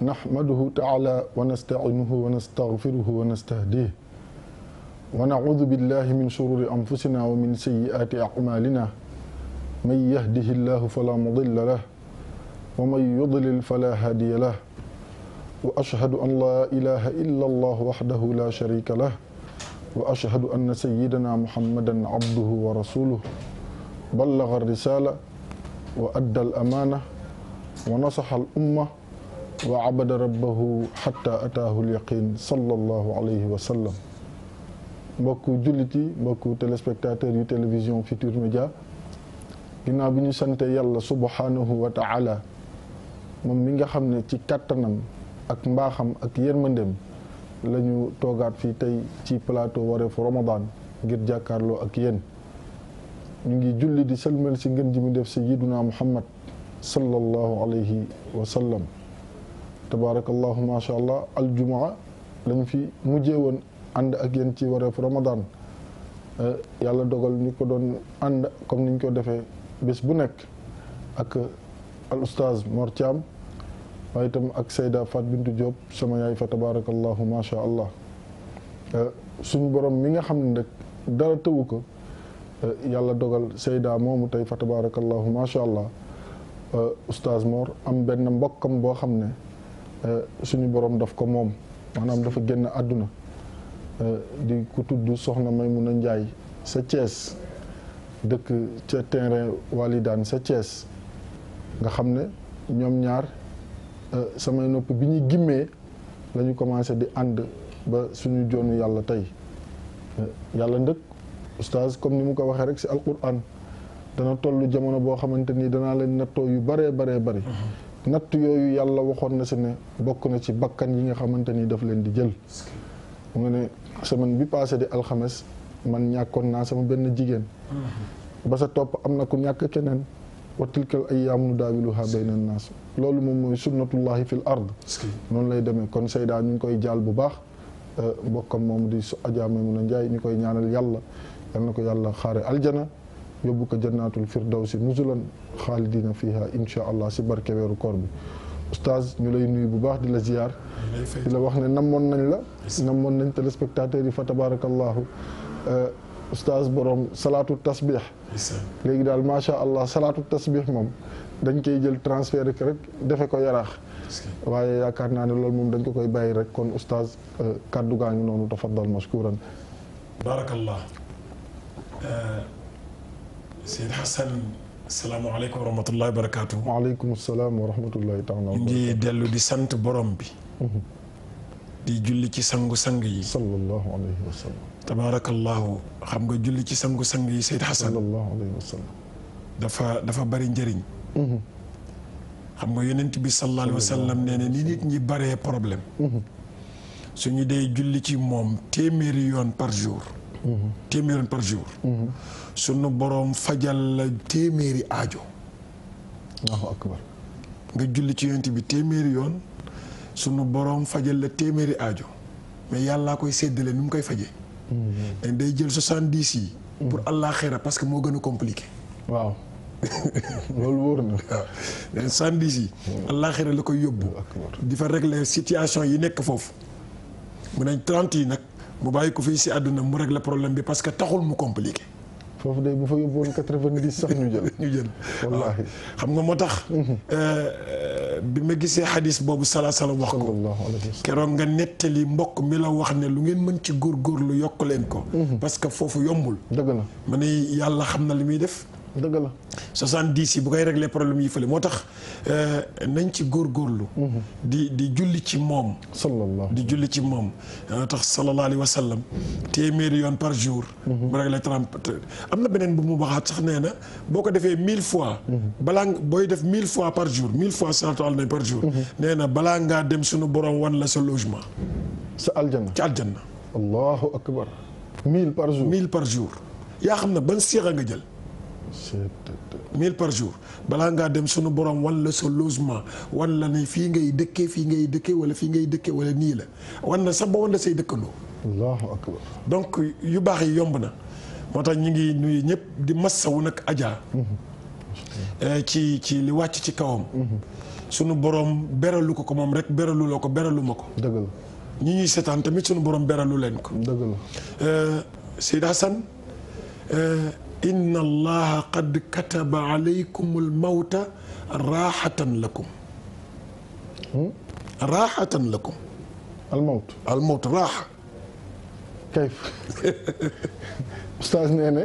نحمده تعالى ونستعينه ونستغفره ونستهديه ونعوذ بالله من شرور أنفسنا ومن سيئات أعمالنا من يهده الله فلا مضل له ومن يضلل فلا هادي له وأشهد أن لا إله إلا الله وحده لا شريك له وأشهد أن سيدنا محمدا عبده ورسوله بلغ الرسالة وأدى الأمانة ونصح الأمة وعبد ربه حتى أتاه اليقين صلى الله عليه وسلم. mbokku jullit yi mbokku téléspectateurs yu télévision Futurs Médias ginnaaw bi ñu sante yàlla subhanahu wa ta'ala moom mi nga xam ne ci kàttanam ak mbaaxam ak yërmandeem la ñu toogaat fii tey ci plateau Wareefu Ramadan ngir jàkkaarloo ak yéen ñu ngi julli di sëlmal si ngën ji mu def sayyiduna Muhammad sallallahu alayhi wa sallam. tabaarakallahu ma sha allah aljumaa lañ fi mujjee woon ànd ak yéen ci Wareefu Ramadan yàlla dogal ñu ko doon ànd comme niñ ko defee bés bu nekk ak al oustaz Mor Thiam waaye itam ak Seyda Fat Bintou Diop sama yaay fa tabaarakallahu ma sha allah suñu borom mi nga xam ne rek dara tëwu ko yàlla dogal Seyda moomu tey fa tabaarakallahu ma sha allah oustaz Mor am benn mbokkam boo xam ne suñu borom daf ko moom maanaam dafa génn àdduna di ku tudd soxna Maymuna Njaay sa Thiès dëkk ca terrain Walidaan sa Thiès nga xam ne ñoom ñaar samay nopp bi ñuy gimmee la ñu commencé di ànd ba suñu joonu yàlla tey yàlla ndëkk oustaz comme ni mu ko waxee rek ci alquran dana tollu jamono boo xamante ni danaa leen nattoo yu baree bari natt yooyu yàlla waxoon na si ne bokk na ci bakkan yi nga xamante ni daf leen di jël mu nga ne semaine bi passé di alxames man ñàkkoon naa sama benn jigéen ba sa topp am na ku ñàkk keneen wa tilkal ayyaamu nudaawiluhaa bayna naas loolu moom mooy sunnatullahi fil ard noonu lay demee kon Seyda ñu ngi koy jaal bu baax mbokkam moom di Adja Maymuna Njaay ñu koy ñaanal yàlla yal na ko yàlla xaare aljana yóbbu ko jannatul firdawsi nuzulan xaalidina fiha insha allah si barke weeru koor bi oustaz ñu lay nuyu bu baax di la ziyaar di la wax ne namoon nañ la namoon nañ téléspectateurs yi fa tabarakallahu oustaz borom salaatu tasbih léegi daal macha allah salaatu tasbih moom dañ koy jël transféré ko rek defe ko yaraax waaye yaakaar naa ne loolu moom dañ ko koy bàyyi rek kon oustaz kaddu gaa ngi noonu tafaddal mashkuran barakallah Seyd Hassan salaamaaleykum wa rahmatullahi wa barakaatu. waaleykum salaam wa rahmatullahi taala. ñu ngi dellu di sant borom bi. di julli ci sangu-sang yi. sallallahu alayhi wa sallam. tabaarakallahu xam nga julli ci sangu-sang yi Seyd Hassan. sallallahu alayhi wa sallam. dafa bari njëriñ. xam nga yonent bi sallallahu alayhi wa sallam nee na ni nit ñi baree problème. suñu dee julli ci moom téeméeri yoon par jour. téeméeri yoon par jour. sunu boroom fajal la téeméeri aajo. Allahu akbar. nga julli ci yonent bi téeméeri yoon sunu boroom fajal la téeméeri aajo mais yàllaa koy séddale ni mu koy fajee. dañ day jël 70 yi. pour àllaaxira parce que moo gën a compliqué. waaw loolu wóor na. waaw 70 yi. àllaaxira la koy yóbbu. di fa régler situation yi nekk foofu. mu nañ 30 yi nag mu bàyyi ko fii si àdduna mu régler problème bi parce que taxul mu compliqué. foofu de bu fa yóbbuwoon 90 sax ñu jël. ñu jël wallaahi. xam nga moo tax. bi ma gisee xadis boobu salaasala wax ko. keroog nga nettali mbokk mi la wax ne lu ngeen mën ci góorgóorlu yokk leen ko. parce que foofu yombul. dëgg la ma ne yàlla xam na li muy def. dëgg la 70 yi bu koy régler problème yi fële moo tax nañ ci góorgóorlu. di julli ci moom. sallallahu di julli ci moom. moo tax sallallahu alayhi wa sallam téeméeri yoon par jour. mu régler 30 am na beneen bu mu waxaat sax nee na boo ko defee 1000 fois. balaa booy def 1000 fois par jour 1000 fois salaatu ala nabi par jour. nee na balaa ngaa dem suñu borom wan la sa logement. sa aljanna ci aljanna. allahu akbar. 1000 par jour 1000 par jour. yaa xam ne ban siixa nga jël. 1000 par jour balaa ngaa dem sunu borom wan la sa logement wan la ne fii ngay dëkkee wala fii ngay dëkkee wala nii la wan na sax ba wan la say dëkkandoo. allahu akbar. donc yu baax yi yomb na moo tax ñu ngi nuyu ñëpp di massawu nag Adja. ci li wàcc ci kawam. sunu borom beralu ko moom rek beralu loo ko beralu ma ko. dëgg la. ñi ñuy seetaan tamit sunu borom beralu leen ko. dëgg la. Seydi Hasan inna allaha qad kataba alaykumul mawta raaxatan lakum. raaxatan lakum. al mawt raaxa. kayf oustaz nee ne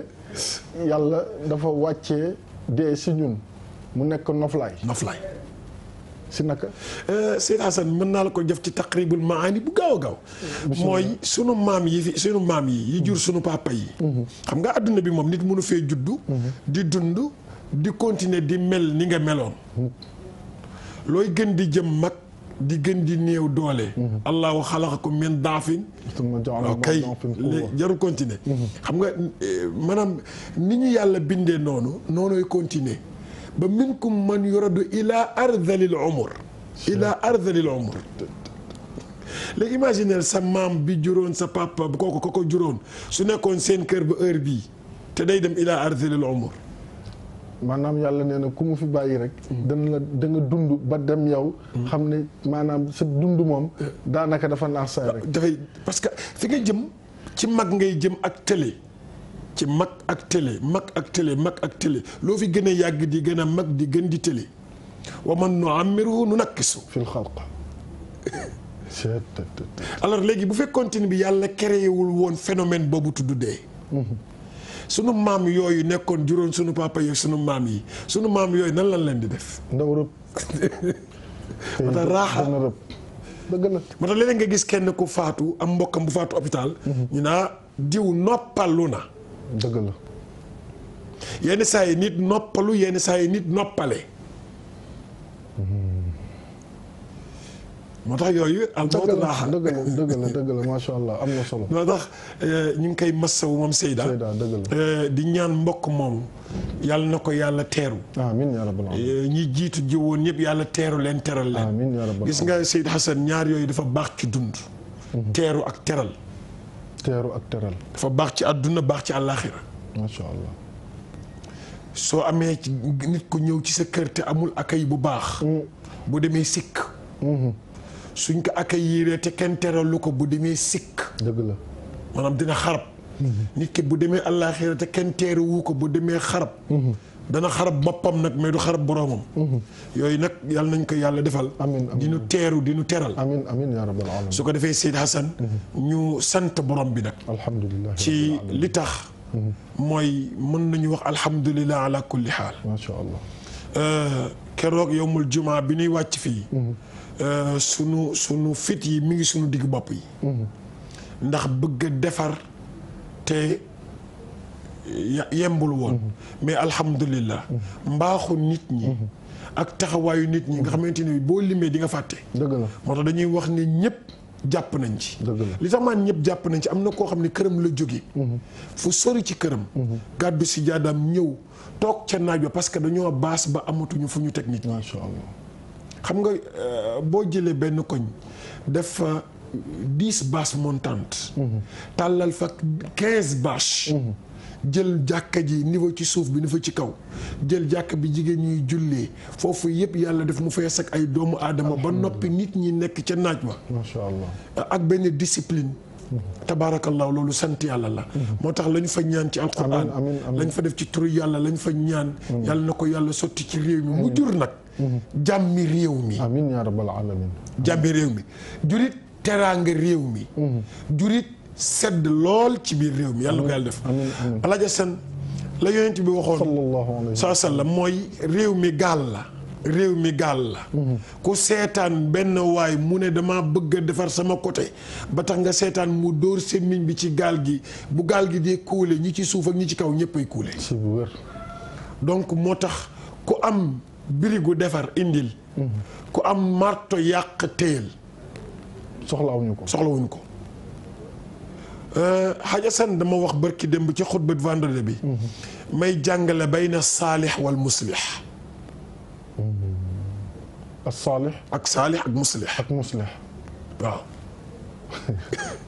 yàlla dafa wàccee dee si ñun mu nekk noflaay. si naka. Seydi Hasan mën naa la ko def ci taqribul maani bu gaaw a gaaw. mooy sunu maam yi jur sunu papa yi. xam nga adduna bi moom nit mënu fee juddu. di dund di continuer di mel ni nga meloon. looy gën di jëm mag di gën di néew doole. allahu xalaqakum min daafin. ok jarul continuer. xam nga maanaam ni ñu yàlla bindee noonooy continuer. ba minkum man yuradu ila ardalil umur. léegi imaginer sa maam bi juróon sa papa kooku ko juróon su nekkoon seen kër ba heure bii te day dem ila ardalil umur. maanaam yàlla nee na ku mu fi bàyyi rek. da nga dund ba dem yow. xam ne maanaam sa dund moom. daanaka dafa naax saay rek. dafay parce que fi nga jëm ci mag ngay jëm ak télé. ci mag ak télé loo fi gën a yàgg di gën a mag di gën di télé wa man nu'ammiruhu nunakkisu fil xalq. alors léegi bu fekkoon ne bi yàlla créé wul woon phénomène boobu tudd dee. sunu maam yooyu nekkoon juróon sunu papa yooyu sunu maam yooyu nan lan leen di def. ndaw rëb. moo tax raaxa dëgg la. moo tax léeg-léeg nga gis kenn ku faatu am mbokkam bu faatu hôpital. ñu naa diw noppalu na. dëgg la. yenn saa yi nit noppalu yenn saa yi nit noppale. moo tax yooyu. dëgg la macha allah am na solo. moo tax ñu ngi koy massawu moom Seyda. di ñaan mbokk moom yàlla na ko yàlla teeru. amiin yaa rabbal aalamiin. ñi jiitu jiwoon ñëpp yàlla teeru leen teral leen. amiin yaa rabbal gis nga Seydi Hasan ñaar yooyu dafa baax ci dund. teeru ak teral. dafa baax ci àdduna baax ci àllaaxira. macha allah. soo amee ci nit ku ñëw ci sa kër te amul accueil bu baax. bu demee sikk. suñ ko accueillir te kenn teralu ko bu demee sikk. dëgg la. maanaam dina xarab. nit ki bu demee àllaaxira te kenn teeruwu ko bu demee xarab. dana xarab boppam nag mais du xarab boroomam. yooyu nag yàlla nañ ko yàlla defal. amiin di nu teeru di nu teral. amiin yaa rabbal aalamiin. su ko defee Seydi Hasan. ñu sant borom bi nag. alhamdulilah ci li tax. mooy mën nañu wax alhamdulilah ala kulli xaal. macha allah. keroog yowmul jumaa bi ñuy wàcc fii. sunu fit yi mi ngi sunu digg bopp yi. ndax bëgg a defar te yembul woon. mais alhamdulilah. mbaaxu nit ñi. ak taxawaayu nit ñi nga xamante ni boo limee di nga fàtte. dëgg la moo tax dañuy wax ne ñëpp jàpp nañ ci. dëgg la li tax maan ñëpp jàpp nañ ci am na koo xam ne këram la jóge fu sori ci këram. gàddu si jaadaam ñëw toog ca naaj ba parce que dañoo baas ba amatuñu fu ñu teg nit ñi. macha allah. xam nga boo jëlee benn koñ def fa 10 bâches montantes. tàllal fa 15 bâches. jël jàkka ji niveau ci suuf bi ni fa ci kaw jël jàkka bi jigéen ñuy jullee foofu yëpp yàlla def mu fees ak ay doomu aadama ba noppi nit ñi nekk ca naaj wa. macha allah. ak benn discipline. tabaarakallah loolu sant yàlla la. moo tax lañ fa ñaan ci alquran. lañ fa def ci turu yàlla lañ fa ñaan. yàlla na ko yàlla sotti ci réew mi mu jur nag. jàmmi réew mi. amiin yaa rabbal aalamiin. jàmmi réew mi jurit teraanga réew mi. jurit sedd lool ci biir réew mi yàlla na ko yàlla def. Alaaji Asan la yonent bi waxoon. sallallahu alayhi wa sallam mooy réew mi gaal la. réew mi gaal la. ku seetaan benn waay mu ne dama bëgg a defar sama côté ba tax nga seetaan mu dóor semmiñ bi ci gaal gi bu gaal gi dee kuule ñi ci suuf ak ñi ci kaw ñëppay kuule. si bu wér. donc moo tax ku am birigu defar indil. ku am marto yàq téyel. soxlawuñu ko. Hadj Assane dama wax barki démb ci xutba vendredi bi. may jàngale bayna saalix wal muslix. ak saalix. ak saalix ak muslix. ak muslix. waaw.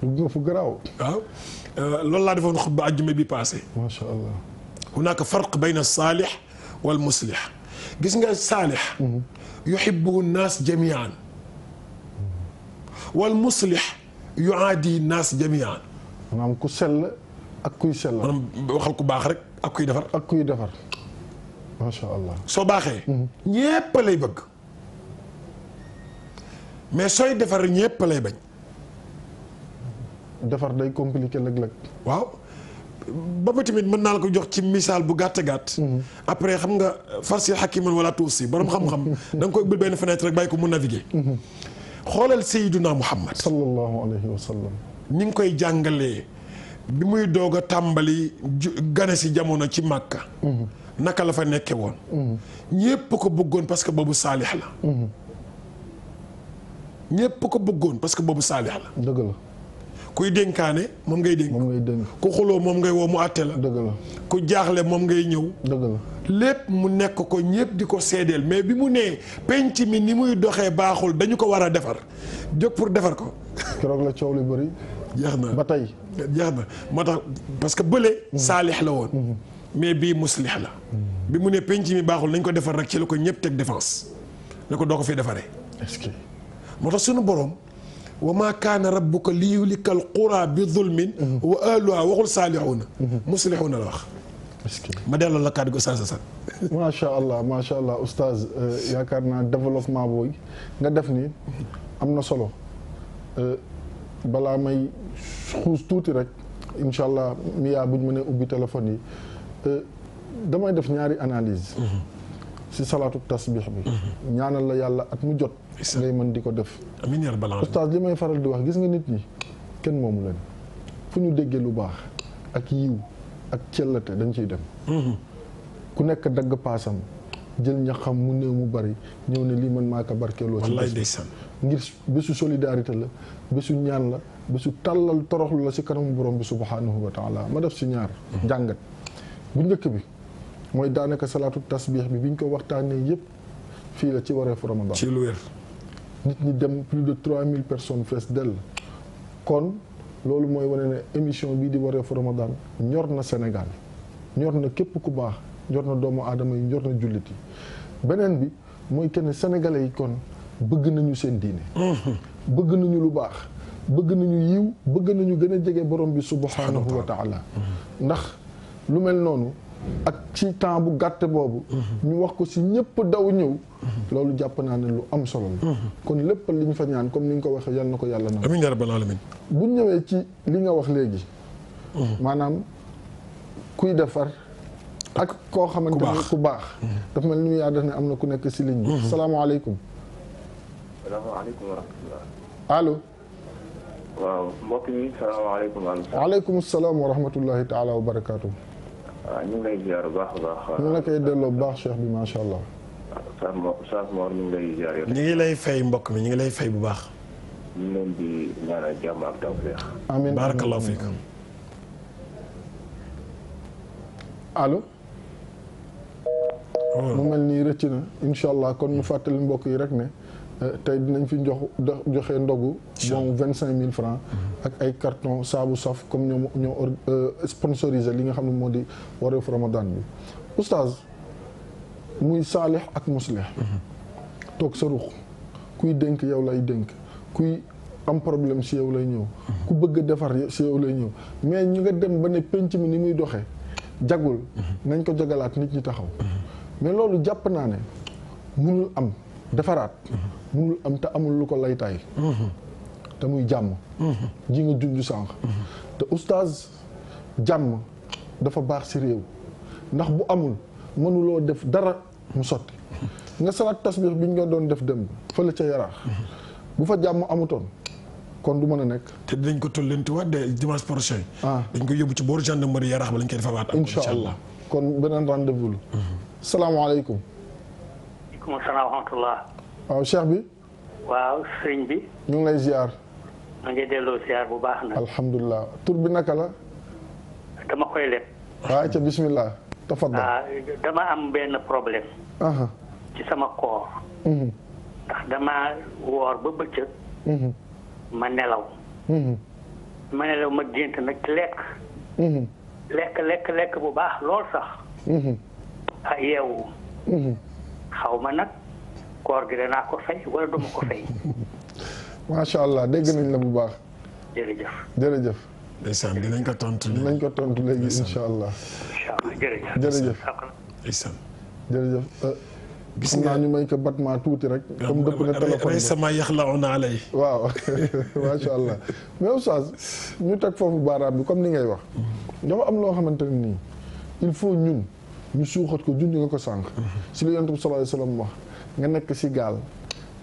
dugg nga fu garaaw. waaw loolu laa defoon xutba àjjuma bi paase. macha allah. hunaaka farq bayna saalix wal muslix gis nga saalix yuhibbuhu naas jamian wal muslix yuaadi naas jamian. maanaam ku sell ak kuy sell. maanaam waxal ku baax rek ak kuy defar. ak kuy defar macha allah. soo baaxee. ñépp lay bëgg. mais sooy defar ñépp lay bañ. defar day compliqué léeg-léeg. waaw ba tamit mën naa la ko jox ci misaal bu gàtt gàtt. après xam nga farsi hakiman wala tuusi borom xam-xam da nga koy ubbil benn fenêtre rek bàyyi ko mu naviguer. xoolal Seydina Muhammad. sallallahu alayhi wa sallam. ni nga koy jàngalee bi muy doog a tàmbali gane si jamono ci Màkka. naka la fa nekke woon. ñépp ko bëggoon parce que boobu saalix la. ñépp ko bëggoon parce que boobu saalix la. dëgg la. kuy dénkaane moom ngay dénk. moom ngay dénk. ku xuloo moom ngay woo mu àtte la. dëgg la. ku jaaxle moom ngay ñëw. dëgg la. lépp mu nekk ko ñépp di ko seedeel mais bi mu nee penc mi ni muy doxee baaxul dañu ko war a defar jóg pour defar ko. keroog la coow li bëri. jeex na ba tey. jeex na moo tax parce que bële. saalix la woon. mais bii muslix la. bi mu ne penc mi baaxul nañ ko defar rek ci la ko ñépp teg défense ne ko doo ko fi defaree. est-ce que. moo tax sunu borom. wa maa kaana rabbuka liyuhlikal quraa bi zulmin wa ahluhaa waxul saalixuuna. muslixuuna la wax. est-ce que. ma delloo la kàddu gi Oustaz Assane. macha allah oustaz yaakaar naa développement booy nga def ni am na solo balaa may xuus tuuti rek incha allah miyaa buñ mënee ubbi téléphone yi damay def ñaari analyse si salaatu tasbix bi. ñaanal la yàlla at mu jot. ngay mën di ko def. amiin yaa rabbal aalamiin. oustaz li may faral di wax gis nga nit ñi kenn moomu leen fu ñu déggee lu baax ak yiw ak cellate dañ ciy dem. ku nekk dagg paasam jël ñaxam mu néew mu bari ñëw ne lii man maa ko barkeeloo ci wallaay bés ndeysaan. ngir bésu solidarité la bésu ñaan la bésu tàllal toroxlu la si kanamu borom bi subhanahu wa taala ma def si ñaar jàngat bu njëkk bi mooy daanaka salaatu tasbix bi biñ ko waxtaanee yëpp fii la ci wareefu Ramadan ci lu wér. nit ñi dem plus de 3000 personnes fees dell kon loolu mooy wane ne émission bii di wareefu Ramadan ñor na Sénégal ñor na képp ku baax ñor na doomu aadama yi ñor na jullit yi beneen bi mooy que ne sénégalais yi kon bëgg nañu seen diine. bëgg nañu lu baax bëgg nañu yiw bëgg nañu gën a jege borom bi subhanahu wa taala ndax lu mel noonu ak ci temps bu gàtt boobu ñu wax ko si ñëpp daw ñëw loolu jàpp naa ne lu am solo la kon lépp li ñu fa ñaan comme ni nga ko waxee yal na ko yàlla na amiin yaa rabbal aalamiin. bu ñëwee ci li nga wax léegi maanaam kuy defar ak koo xamante ne ku baax dafa mel ni mu yaa def ne am na ku nekk si ligne bi salaamaaleykum. salaamaaleykum wa rahmatulah. allo. waaw mbokk mi salaamaaleykum. waaleykum salaam wa rahmatullahi taala wa barakaatu. waaw ñu ngi lay ziar bu baax a baax. ñu ngi la koy delloo bu baax cheikh bi macha allah. Oustaz Mor ñu ngi lay ziar yow. ñu ngi lay fay mbokk mi ñu ngi lay fay bu baax. ñu ngi leen di ñaanal jàmm ak tawfeex. amiin barakallahu fiik. allo. mu mel nii rëcc na incha allah kon ñu fàttali mbokk yi rek ne tey dinañ fi joxe ndogu. bon 25000 francs ak ay carton saabu saf comme ñoo sponsorisé li nga xam ne moo di wareefu Ramadan bi oustaz muy saalix ak muslix toog sa ruux kuy dénk yow lay dénk kuy am problème si yow lay ñëw ku bëgg a defar si yow lay ñëw mais ñu nga dem ba ne penc mi ni muy doxee jagul nañ ko jagalaat nit ñi taxaw mais loolu jàpp naa ne munul am defaraat munul am te amul lu ko laytaay te muy jàmm ji nga junj sànq te oustaz jàmm dafa baax si réew ndax bu amul mënuloo def dara mu sotti nga salaat tasbix bi ñu nga doon def dem fële ca yaraax bu fa jàmm amutoon kon du mën a nekk te dinañ ko tollantiwaat de dimanche prochain. dañ ko yóbbu ci booru gendarmerie yaraax ba lañ koy defawaat. incha allah kon beneen rendez-vous la. salaamaaleykum. maaleykum salaam wa rahmatulah. waaw cheikh bi. waaw sëñ bi. ñu ngi lay ziar. ma ngi delloo ziar bu baax nag. alhamdulilah tur bi naka la. dama koy leb. waaw ca bismillah. tafaddal. dama am benn problème. ci sama koor. ndax dama woor ba bëccëg. ma nelaw. ma gént nag lekk. lekk bu baax lool sax. yeewu. xaw ma nag koor gi danaa ko fay wala duma ko fay. macha allah dégg nañ la bu baax. jërëjëf. jërëjëf. ndeysaan dinañ ko tontu léegi. dinañ ko tontu léegi incha allah. incha allah jërëjëf. jërëjëf. ndeysaan. jërëjëf. gis xam nga naa ñu may ko batma tuuti rek. comme dëpp na téléphone rey sama yax la on alay. waaw macha allah mais oustaz ñu teg foofu baaraam bi comme ni ngay wax. dafa am loo xamante ne nii il faut ñun ñu suuxat ko junj nga ko sànq. si li yonent bi sallallahu alayhi wasallam wax nga nekk si gaal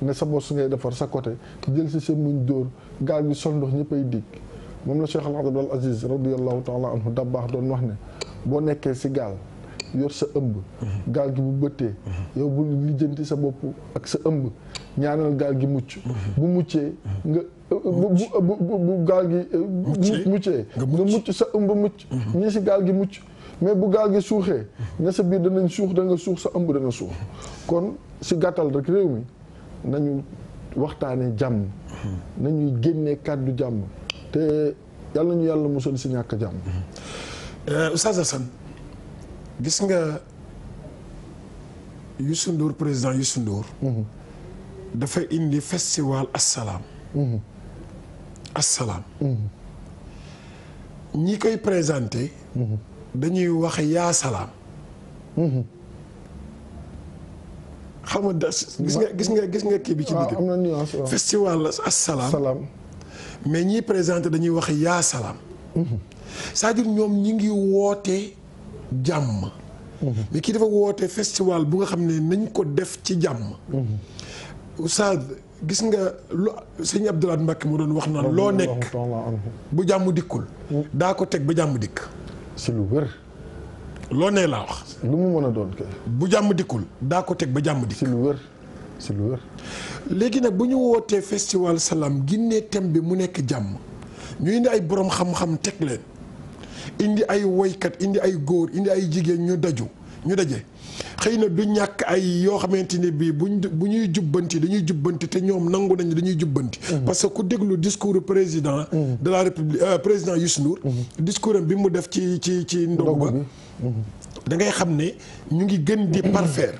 ne sa bos ngay defar sa côté jël si sa muñ dóor gaal gi sol ndox ñëppay dig moom la Cheikh Al Abdul Aziz radiyallahu taala anhu dabbaax doon wax ne boo nekkee si gaal yor sa ëmb gaal gi bu bëttee yow bu lijjanti sa bopp ak sa ëmb ñaanal gaal gi mucc bu muccee nga bu gaal gi muccee nga mucc sa ëmb mucc ñii si gaal gi mucc mais bu gaal gi suuxee ña sa biir danañ suux da nga suux sa ëmb dana suux kon si gàttal rek réew mi nañu waxtaanee jàmm nañuy génnee kàddu jàmm te yàlla ñu yàlla musal si ñàkk jàmm. Oustaz Assane gis nga Youssou Ndour président Youssou Ndour. dafa indi festival Assalaam. Assalaam. ñi koy présenté. dañuy wax yaa salaam. xam nga gis nga kii bi ci digg. am na nuance waaw. festival Assalaam. salaam. mais ñiy présenté dañuy wax yaa salaam. c'est-à-dire ñoom ñi ngi woote jàmm. mais kii dafa woote festival bu nga xam ne nañ ko def ci jàmm. Oustaz gis nga lu sëñ Abdoulaye Mbacke mu doon wax naan loo nekk bu jàmm dikkul. daa ko teg ba jàmm dikk. si lu wér. loo nee laa wax. lu mu mën a doon kay. bu jàmm dikkul daa ko teg ba jàmm dikk. si lu wér si lu wér. léegi nag bu ñu wootee festival salaam ginnee thème bi mu nekk jàmm ñu indi ay borom xam-xam teg leen indi ay woykat indi ay góor indi ay jigéen ñu daje xëy na du ñàkk ay yoo xamante ne bii bu ñuy jubbanti dañuy jubbanti te ñoom nangu nañu dañuy jubbanti. parce que ku déglu discours président de la république président Youssou Ndour. discours am bi mu def ci ndogu ba da ngay xam ne ñu ngi gën di parfaire.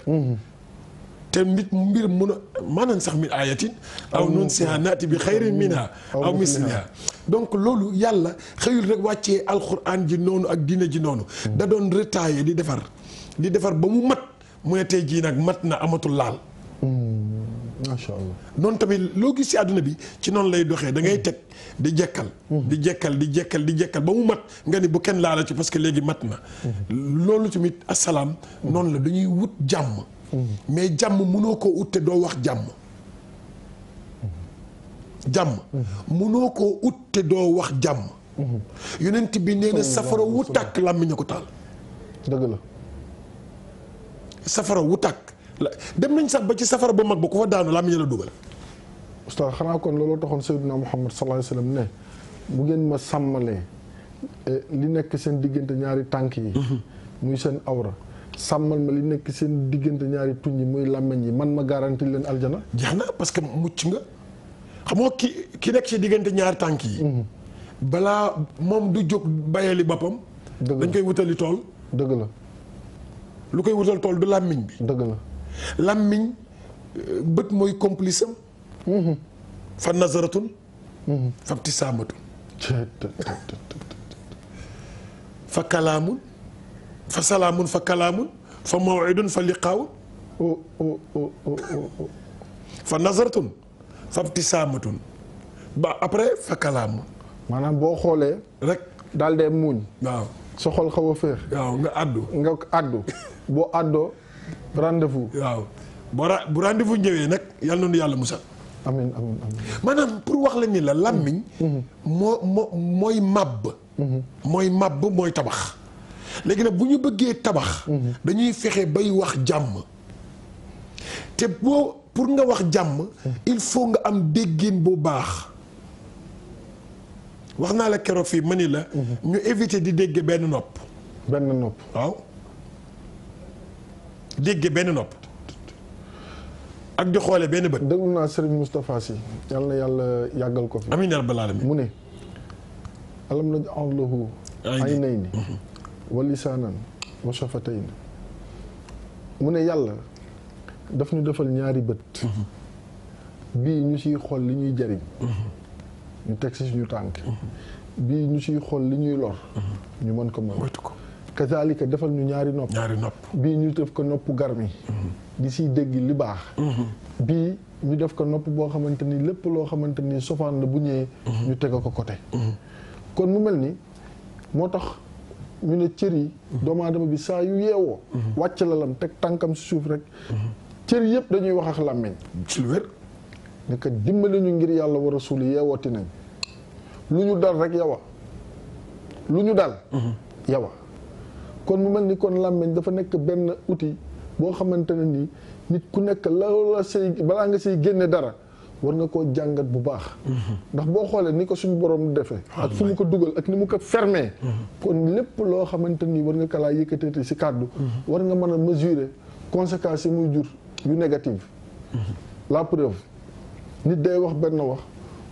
te mbir mun a maanaam sax min ayatin aw nun siha naati bi xayrin minha aw misliha donc loolu yàlla xëyul rek wàccee alxuraan ji noonu ak diine ji noonu. da doon retailler di defar ba mu mat mu ne tey jii nag mat na amatul laal. macha allah. noonu tamit loo gis ci àdduna bi ci noonu lay doxee da ngay teg di jekkal. di jekkal ba mu mat nga ni bu kenn laala ci parce que léegi mat na. loolu tamit asalaam. noonu la dañuy wut jàmm. mais jàmm mënoo koo ut te doo wax jàmm. jàmm mënoo koo ut te doo wax jàmm. yonent bi nee na safara wu tàkk làmmiñ a ko taal. dëgg la. safara wu tàkk dem nañ sax ba ci safara ba mag ba ku fa daanu làmmiñ la dugal. Oustaz xanaa kon looloo taxoon Seydina Muhammad sallallahu alayhi wa sallam ne bu ngeen ma sàmmalee li nekk seen diggante ñaari tànk yi. muy seen awra. sàmmal ma li nekk seen diggante ñaari tuñ yi muy làmmiñ yi man ma garanti leen aljana. jeex na parce que mucc nga xam nga ki nekk ci diggante ñaari tànk yi. balaa moom du jóg bayali boppam. dañ koy wutali tool. dëgg la. lu koy wutal tool du làmmiñ bi. dëgg la. làmmiñ bët mooy complice am. fa nazaratun. fa ibtisaamatun. fa kalaamun. fa salaamun fa kalaamun. fa mawidun fa liqaawun. fa nazaratun. fa ibtisaamatun. ba après fa kalaamun. maanaam boo xoolee. rek daal dee muuñ. waaw. sa xol xaw a féex. waaw nga àddu. boo àddoo rendez-vous. waaw bu rendez-vous ñëwee nag yàlla noonu yàlla musal. amiin. maanaam pour wax la ni la làmmiñ. mooy màbb. mooy màbb mooy tabax. léegi nag bu ñu bëggee tabax. dañuy fexe bay wax jàmm. te pour nga wax jàmm. il faut nga am déggin bu baax. wax naa la keroog fii ma ni la. ñu éviter di dégg benn nopp. benn nopp. waaw dégg benn nopp. ak di xoole benn bët. déglu naa Serigne Moustapha Sy yal na yàlla yàggal ko fi. amiin yaa rabbal aalamiin. mu ne. alam naj'al lahu aynayni wa lisaanan wa shafatayni mu ne yàlla daf ñu defal ñaari bët. bii ñu siy xool li ñuy jariñ. ñu teg si suñu tànk. bii ñu siy xool li ñuy lor. ñu mën ko moytu ko. kazaalika defal ñu ñaari nopp. bii ñu def ko nopp garmi. di siy dégg li baax. bii ñu def ko nopp boo xamante ni lépp loo xamante ni sofaan la bu ñëwee. ñu teg ko côté. kon mu mel ni moo tax ñu ne cër yi. doomu aadama bi saa yu yeewoo. wàcc lalam teg tànkam si suuf rek. cër yëpp dañuy wax ak làmmiñ. ci lu wér. ne que dimbali ñu ngir yàlla wa rasul yeewooti nañ. lu ñu dal rek yawa lu ñu dal. yawa kon mu mel ni kon làmmiñ dafa nekk benn outil boo xamante ne nii nit ku nekk la say balaa nga say génne dara war nga koo jàngat bu baax. ndax boo xoolee ni ko suñu borom defee. ak fu mu ko dugal ak ni mu ko fermé. kon lépp loo xamante ni war nga ko laa yëkkatee si kàddu. war nga mën a mesurer conséquences yi muy jur yu négative. la preuve nit day wax benn wax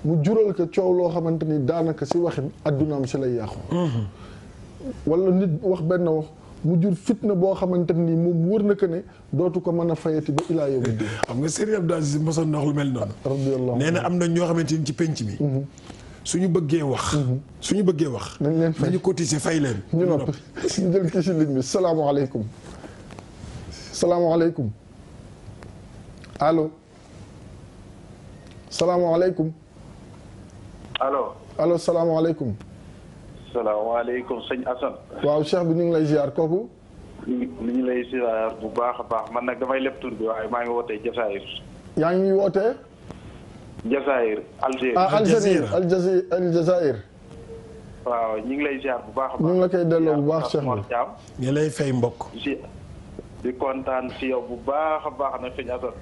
mu jural ko coow loo xamante ni daanaka si waxin addunaam si lay yàqu. wala nit wax benn wax mu jur fitna boo xamante ni moom wër na ko ne dootu ko mën a fayati ba ilaa yawmi diin. xam nga Serigne Abdou Aziz mosoon na wax lu mel noonu. radiyallahu nee na am na ñoo xamante ni ci penc mi. suñu bëggee wax. suñu bëggee wax. nañ leen fay nañu cotiser fay leen. ñu noppi ñu jël kii si ligne bi salaamaaleykum. salaamaaleykum. allo. salaamaaleykum. allo salaamaaleykum. salaamaaleykum sëñ Assane. waaw cheikh bi ñu ngi lay ziar kooku. ñu ngi lay ziar bu baax a baax man nag damay lépp tur bi waaye maa ngi wootee Jazaïr. yaa ngi wootee. Jazaïr Algérie. Aljazaïr. waaw ñu ngi lay ziar bu baax a baax. ñu ngi la koy delloo bu baax cheikh bi. ñu lay fay mbokk. di kontaan si yow bu baax a baax nag sëñ Assane.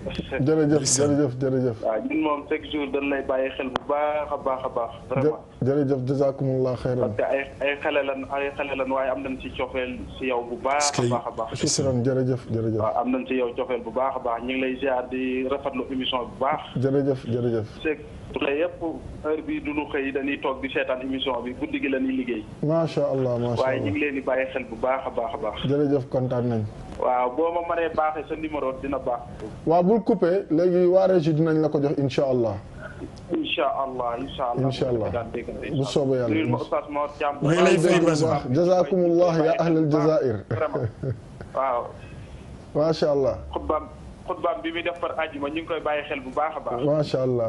jërëjëf. waaw ñun moom chaque jour dañ lay bàyyi xel bu baax a baax. vraiment jërëjëf jazakumullah xayran. parce que ay xale lan waaye am nañ ci cofeel si yow bu baax a baax. shukran jërëjëf. waaw am nañ ci yow cofeel bu baax a baax ñu ngi lay ziar di rafetlu émission bu baax. jërëjëf. c'est que yëpp heure bii du ñu xëy dañuy toog di seetaan émission bi guddi gi la ñuy liggéey. macha allah waaye ñu ngi leen di bàyyi xel bu baax a baax. jërëjëf kontaan nañ. waaw boo ma mënee baaxee sa numéro dina baax. waaw bul coupé léegi waa régie dinañ la ko jox incha allah. incha allah. bu soobee yàlla. nuyu ma Oustaz Mor Thiam. maa ngi lay fay bu baax jazakumullah ya ahlal jazair. waaw. macha allah. xutbaam bi muy def par àjjuma ñu ngi koy bàyyi xel bu baax a baax. macha allah.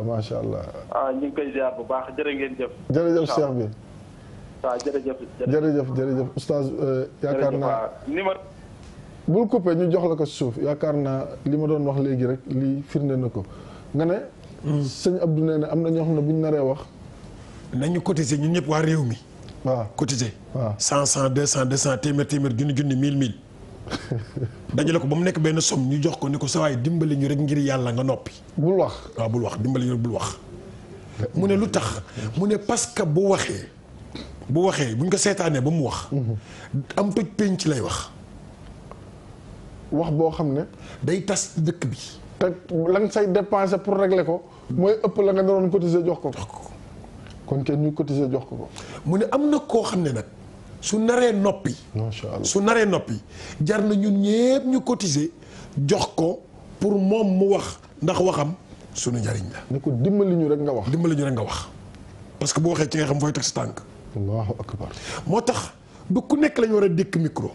waaw ñu ngi koy ziar bu baax jërë ngeen jëf. jërëjëf cheikh bi. waaw jërëjëf oustaz yaakaar naa. numéro. bul coupé ñu jox la ko suuf yaakaar naa li ma doon wax léegi rek lii firnde na ko nga ne. sëñ Abdou nee na am na ñoo xam ne bu ñu naree wax. nañu cotiser ñun ñëpp waa réew mi. waaw cotiser. waaw 100 200 téeméer junni 1000. dajale ko ba mu nekk benn somme ñu jox ko ne ko sa waay dimbali ñu rek ngir yàlla nga noppi. bul wax. waaw bul wax dimbali ñu rek bul wax. mu ne lu tax mu ne parce que bu waxee buñ ko seetaanee ba mu wax. am toj penc lay wax. wax boo xam ne. day tas dëkk bi. te la nga say dépensé pour régler ko. mooy ëpp la nga doon cotiser jox ko. kon kenn ñu cotiser jox ko. mu ne am na koo xam ne nag su naree noppi. macha allah su naree noppi jar na ñun ñëpp ñu cotiser jox ko pour moom mu wax ndax waxam sunu njariñ la. ne ko dimbali ñu rek nga wax. parce que bu waxee ci nga xam fooy teg sa tànk. allahu akbar. moo tax du ku nekk lañu war a dékk micro.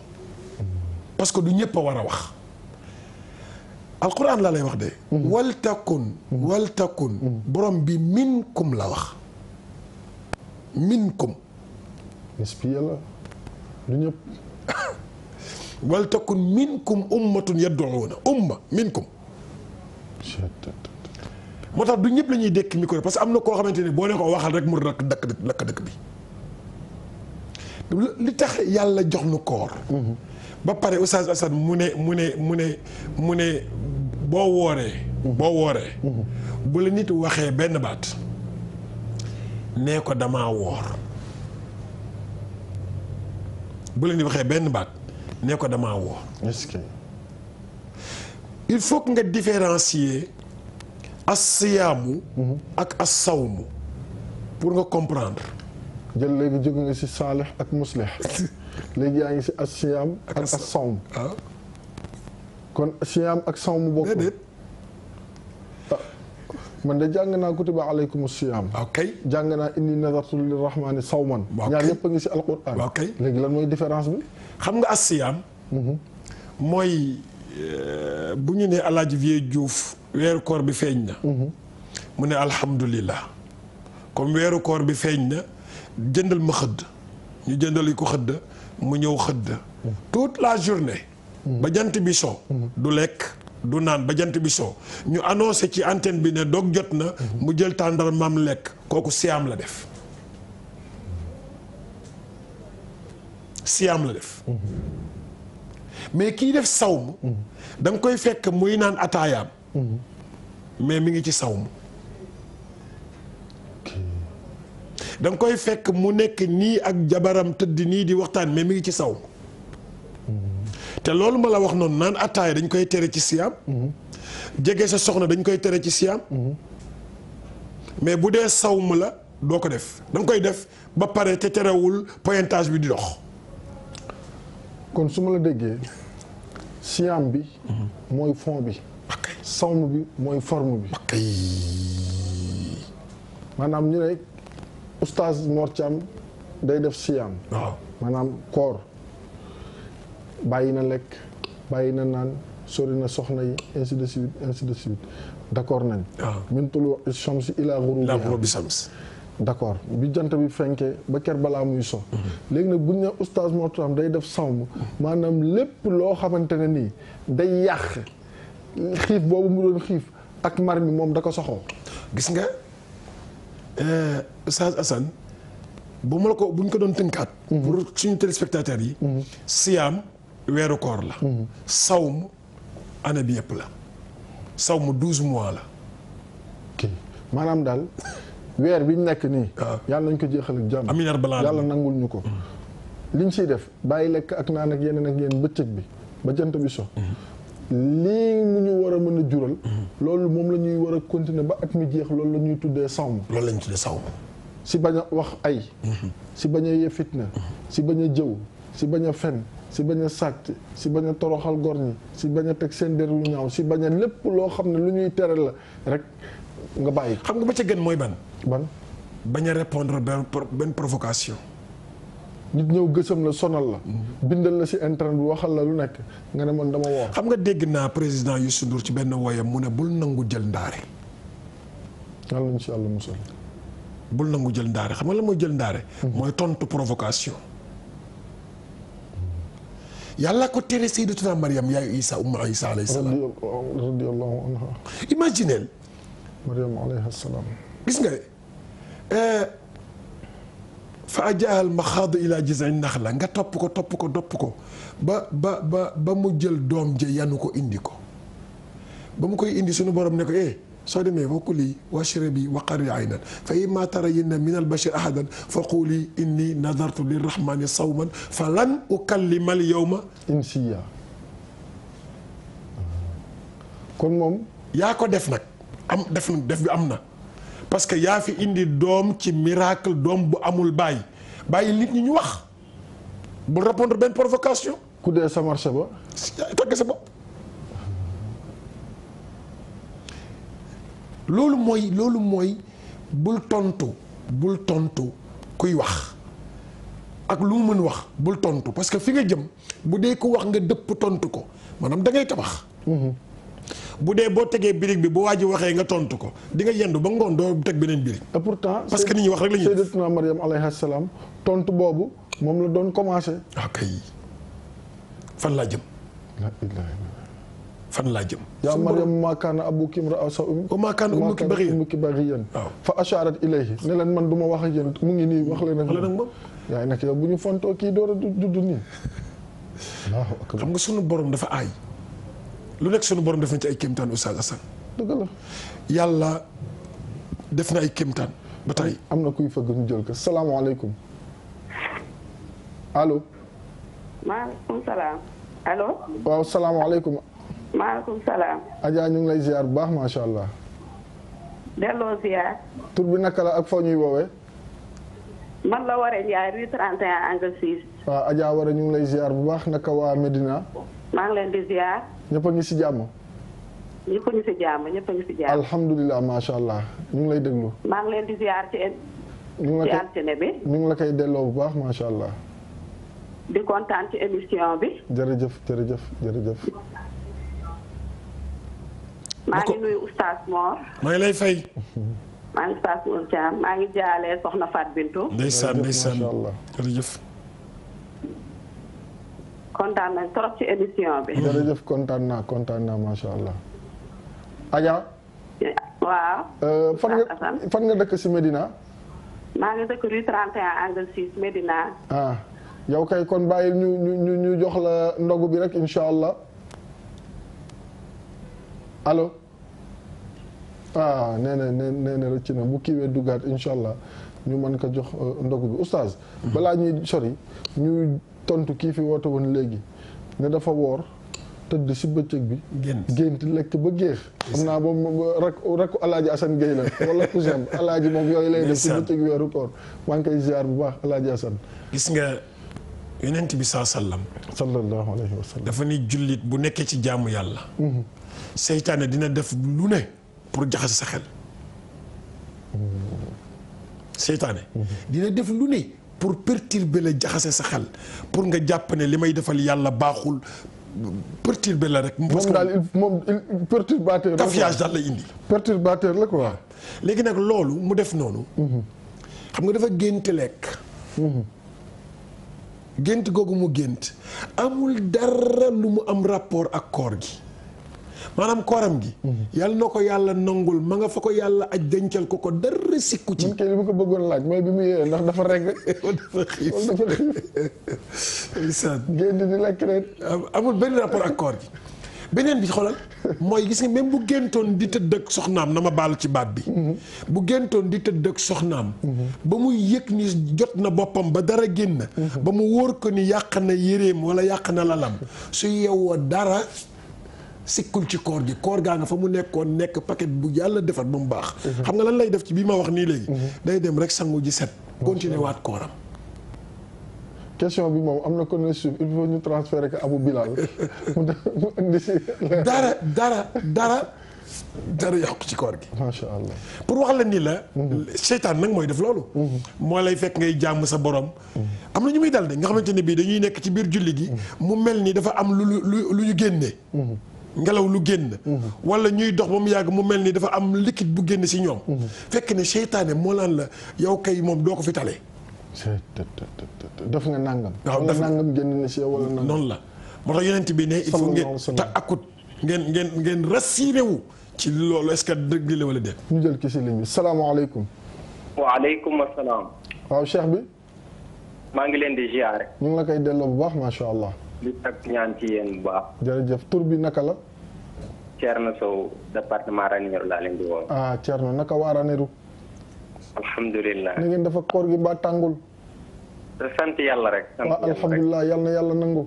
parce que du ñëpp a war a wax. alquran laa lay wax de. wal takun borom bi minkum la wax. minkum. espion la du ñëpp. wal takun minkum ummatun yad'una minkum. moo tax du ñëpp la ñuy dékk micro parce que am na koo xamante ni boo ne ko waxal rek mu lakk dëkk bi. li tax yàlla jox nu koor. ba pare Oustaz Assane mu ne boo wooree. bu la nit waxee benn baat nee ko damaa woor. bu la nit waxee benn baat nee ko damaa woor. est-ce que. il faut que nga différencier as-siyaamu ak as-sawmu pour nga comprendre. jël léegi jóge nga ci saalix ak muslix léegi yaa ngi ci as-siyaam ak as-sawm. kon siyaam ak sawm bokk. déedéet. man de jàng naa kutiba alaykum siyaam. waaw kay. jàng naa inni nazartu lirrahmani sawman. waaw ñaar kay yëpp a ngi si alquran. waaw kay léegi lan mooy différence bi. xam nga as-siyaam. mooy bu ñu nee El Hadj Vieux Diouf weeru koor bi feeñ na. mu ne alhamdulillah comme weeru koor bi feeñ na jëndal ma xëdd. ñu jëndal ko xëdd mu ñëw xëdd. toute la journée. ba jant bi so. du lekk du naan ba jant bi so ñu annoncé ci antenne bi ne dog jot na. mu jël tàndarmaam lekk kooku siyaam la def. siyaam la def. mais kii def sawm da nga koy fekk muy naan ataayaam. mais mi ngi ci sawm. da nga koy fekk mu nekk nii ak jabaram tëdd nii di waxtaan mais mi ngi ci sawm. te loolu ma la wax noonu naan ataaya dañ koy tere ci siyaam. jege sa soxna dañ koy tere ci siyaam. mais bu dee sawm la doo ko def da nga koy def ba pare te terewul pointage bi di dox. kon su ma la déggee siyaam bi mooy fond bi. sawm bi mooy forme bi. maanaam ñu ne oustaz Mor Thiam day def siyaam. waaw maanaam koor bàyyi na lekk bàyyi na naan sori na soxna yi ainsi de suite ainsi de suite d'accord nañ. waaw min tulu shamsi ila ghurubi shams. d'accord bi jant bi fenkee ba ker balaa muy so. léegi nag bu ñu ne oustaz Mor Thiam day def sawm maanaam lépp loo xamante ne nii day yàq xiif boobu mu doon xiif ak mar mi moom da ko soxoo. gis nga Oustaz Assane bu ma la ko bu ñu ko doon tënkaat. pour suñu téléspectateurs yi. siyaam weeru koor la. sawm année bi yëpp la. sawm 12 mois la. ok maanaam daal weer bi ñu nekk nii. yàlla nañ ko jeexal ak jàmm. amiin rabbal aalamiin yàlla nangul ñu ko. liñ siy def bàyyi lekk ak naan ak yeneen ak yeneen bëccëg bi ba jant bi so. lii mu ñu war a mën a jural. loolu moom la ñuy war a continuer ba at mi jeex loolu la ñuy tuddee sawm. loolu la ñuy tuddee sawm. si bañ a wax ay. si bañ a yee fitna. si bañ a jëw si bañ a fen si bañ a sàcc si bañ a toroxal gor ñi si bañ a teg seen der lu ñaaw si bañ a lépp loo xam ne lu ñuy tere la rek nga bàyyi. xam nga ba ca gën mooy ban. bañ a répondre benn provocation. nit ñëw gësam la sonal la. bindal la si internet bi waxal la lu nekk nga ne man dama woor. xam nga dégg naa président Youssou Ndour ci benn woyam mu ne bul nangu jël ndaare. yàlla nañ si yàlla musal. bul nangu jël ndaare xam nga la mooy jël ndaare. mooy tontu provocation. yàlla ko tere Sayyidatuna Mariam yaayu Isa umma Isa alayhi salaam. radiyallahu anha. imagineel. Mariam alayha salaam. gis nga fa ajaaha al maxaadu ila jiz'i naxla nga topp ko ba mu jël doom ja yanu ko indi ko ba mu koy indi suñu borom ne ko soo demee wa kuli washrabi wa qarri aynan fa imma tarayinna min al bashari ahadan fa quli inni nadartu lirrahmani sawman falan ukallima al yawma insiya. kon moom yaa ko def nag def bi am na parce que yaa fi indi doom ci miracle doom bu amul bàyyi nit ñi ñu wax bu répondre benn provocation. ku dee sa marché ba. tagg sa bopp. loolu mooy bul tontu kuy wax ak lu mu mën wax bul tontu parce que fi nga jëm bu dee ku wax nga dëpp tontu ko maanaam da ngay tabax. bu dee boo tegee birig bi bu waa ji waxee nga tontu ko di nga yendu ba ngoon doo teg beneen birig. et pourtant parce que nit ñi wax rek la ñuy def Sayyidatuna Mariam alayha salaam tontu boobu moom la doon commencé. ok fan laa jëm. fan laa jëm. yaa Mariam maa kaana abuki imra'a saw'in wa maa kaana ummuki baghiyan waaw fa asharat ilayhi ne leen man du ma wax ak yéen mu ngi nii wax leen ak moom. yaay nag yow bu ñu fontoo kii door a judd nii. xam nga sunu borom dafa aay. lu nekk sunu borom def na ci ay kéemtaan Oustaz Assane. dëgg la. yàlla def na ay kéemtaan ba tey. am na kuy fëgg ñu jël ko salaamaaleykum allo. maaleykum salaam. allo. waaw salaamaaleykum. maaleykum salaam. Adja ñu ngi lay ziar bu baax macha allah. delloo ziar. tur bi naka la ak foo ñuy woowee. man la Waré Ndiaye rue 31 angle 6. waaw Adja Wara ñu ngi lay ziar bu baax naka waa Medina. maa ngi leen di ziar. ñëpp a ngi si jàmm. ñëpp a ngi si jàmm ñëpp a ngi si jàmm. alhamdulilah macha allah ñu ngi lay déglu. maa ngi leen di ziar ci altine bi. ñu ngi la koy delloo bu baax macha allah. di kontaan ci émission bi. jërëjëf jërëjëf jërëjëf. maa ngi nuyu oustaz Mor. maa ngi lay fay. maa ngi oustaz Mor Thiam maa ngi jaalee soxna Fat Bintou. ndeysaan ndeysaan jërëjëf. kontaan nañ trop ci émission bi. jërëjëf kontaan naa macha allah. Adja. waaw. fan nga dëkk si Medina. maa ngi dëkk rue 31 angle 6 Medina. ah yow kay kon bàyyil ñu jox la ndogu bi rek incha allah allo. ah nee na rëcc na bu kiiwee duggaat incha allah ñu mën ko jox ndogu bi oustaz. balaa ñuy sori ñuy tontu kii fi woote woon léegi ne dafa woor tëdd si bëccëg bi. gént lekk ba géex. xam naa boobu rek alaaji Assane Gueye la wala Ousseyn alaaji moom yooyu lay def si bëccëg weeru koor maa ngi koy ziar bu baax alaaji Assane. gis nga yonent bi sallam. sallallahu alayhi wa sallam. dafa ni jullit bu nekkee ci jaamu yàlla. seytaane dina def lu ne pour jaxase sa xel. seytaane dina def lu ne pour perturber la jaxase sa xel pour nga jàpp ne li may defal yàlla baaxul perturber la rek. moom daal moom perturbateur. cafouillage daal la indi. perturbateur la quoi. léegi nag loolu mu def noonu. xam nga dafa gént lekk. gént googu mu gént amul dara lu mu am rapport ak koor gi maanaam kooram gi. yàlla na ko yàlla nangul ma nga fa ko yàlla aj dencal ko dara sikku ci. man kay li ma ko bëggoon laaj mooy bi mu yee ndax dafa reg rek. dafa xiif gént di lekk rek. amul benn rapport ak koor gi. beneen bi xoolal mooy gis nga même bu géntoon di tëdd ak soxnaam na ma baal ci baat bi. bu géntoon di tëdd ak soxnaam. ba muy yëg ni jot na boppam ba dara génn. ba mu wóor ko ni yàq na yéreem wala yàq na lalam su yeewoo dara sikkul ci koor gi koor gaa nga fa mu nekkoon nekk paquet bu yàlla defar ba mu baax. xam nga lan lay def ci bii ma wax nii léegi. day dem rek sangu ji set. continuer waat kooram. question bi moom am na ko ne suuf il faut ñu transférer ko Abou Bilal mu indi si. dara yàqu ci koor gi. macha allah pour wax la ni la. seytaan nag mooy def loolu. moo lay fekk ngay jàmm sa borom. am na ñu muy dal de nga xamante ne bii dañuy nekk ci biir julli gi. mu mel ni dafa am lu ñu génnee. ngelaw lu génn. wala ñuy dox ba mu yàgg mu mel ni dafa am liquide bu génn si ñoom. fekk ne seytaane moo laan la yow kay moom doo ko fi tale. def nga nangam. waaw wala nangam génn na si yow wala nangam. noonu la moo tax yonent bi ne il faut ngeen takkut ngeen rassuré wu ci loolu est-ce que dëgg la wala déet. ñu jël ki si ligne bi salaamaaleykum. waaleykum asalaam. waaw cheikh bi. maa ngi leen di ziare. ñu ngi la koy delloo bu baax macha allah. di takk ñaan ci yéen bu baax. jërëjëf tur bi naka la. Thierno Sow département Ranérou laa leen di woo. ah Thierno naka waa Ranérou. alhamdulilah. na ngeen dafa koor gi ba tàngul. sant yàlla rek. sant waaw alhamdulilah yal na yàlla nangu.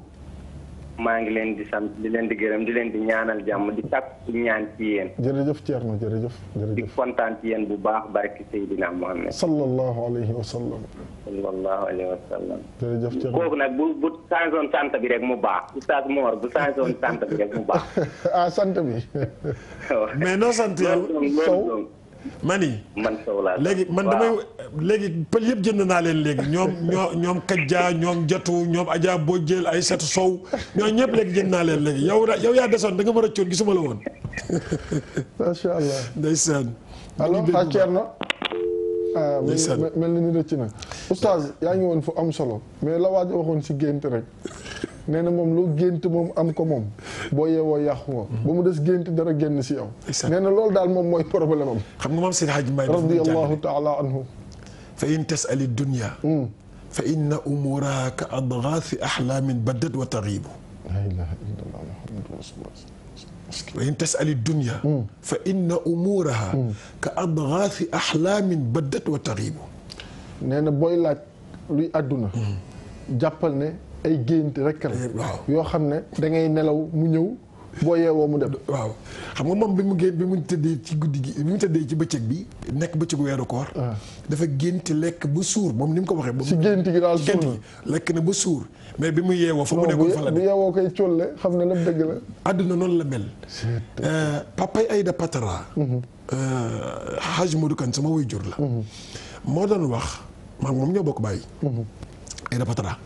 maa ngi leen di sant di leen di gërëm di leen di ñaanal jàmm di takk ñaan ci yéen. jërëjëf Thierno jërëjëf. di kontaan ci yéen bu baax barki Seydina Mohamed. sallallahu alayhi wa sallam. sallallahu alayhi wa sallam. jërëjëf Thierno kooku nag bu changeoon sant bi rek mu baax Oustaz Mor bu changeoon sant bi rek mu baax. ah sant bi. mais noo sant yàlla Sow. mani man Sow laa léegi man damay léegi pël yëpp jënd naa leen léegi ñoom Kadja ñoom Jatu ñoom Adja Bojjel ay setu Sow ñoom ñëpp léegi jënd naa leen léegi yow yaa desoon da nga ma rëccoon gisuma la woon. macha allah. ndeysaan. alors xaa Thierno. ndeysaan mel na ni rëcc na. oustaz yaa ngi woon fu am solo mais la waaj waxoon si gént rek. nee na moom lu gént moom am ko moom boo yeewoo yàqu nga ba mu des gént dara génn si yow. nee na loolu daal moom mooy problème am. xam nga moom Seydi Hadji Mbaye radiyallahu taala anhu. fa in tasali dunya fa inna umuraha ka adgaathi ahlaamin baddat wa taghibu. la ilaha illallah muhammadu rasulullah. wa in tasali dunya fa inna umuraha ka adgaathi ahlaamin baddat wa taghibu. nee na booy laaj luy àdduna. jàppal ne ay gént rek la. yoo xam ne da ngay nelaw mu ñëw boo yeewoo mu dem. waaw xam nga moom bi mu tëddee ci guddi gi bi mu tëddee ci bëccëg bi nekk bëccëgu weeru koor. dafa gént lekk ba suur moom ni mu ko waxee. si gént gi daal suur na lekk na ba suur mais bi mu yeewoo fa mu nekkoon fa la bu yeewoo koy colle xam nga lépp dëgg la. àdduna noonu la mel. papay Aïda Patara. Hadj Modou Kane sama waajur la. moo doon wax maa moom ñoo bokk bàyyi. Aïda Patara.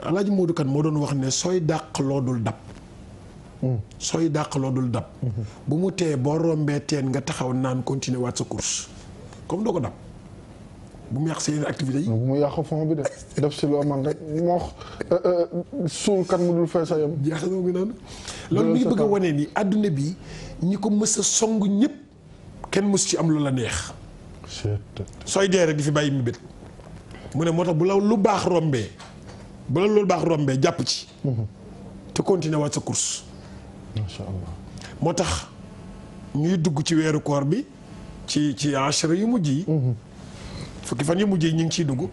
Alaaji Modou Kane moo doon wax ne sooy dàq loo dul dab. sooy dàq loo dul dab. bu mu tee boo rombee teen nga taxaw naan continuer waat sa course comme doo ko dab bu mu yàq seen activités yi. bu mu yàq fond bi def si loo man rek moo suul kat mu dul fay sa yem. jeex na ngi noonu. loolu mi ngi bëgg a wane ni àdduna bi ñi ko mës a song ñëpp kenn mës ci am lu la neex. sooy dee rek di fi bàyyi mi bët. mu ne moo tax bu la lu baax rombee bu la lu baax rombee jàpp ci. te continuer waat sa course. macha allah moo tax ñuy dugg ci weeru koor bi ci ashra yu mujj yi. fukki fan yu mujj yi ñu ngi ciy dugg.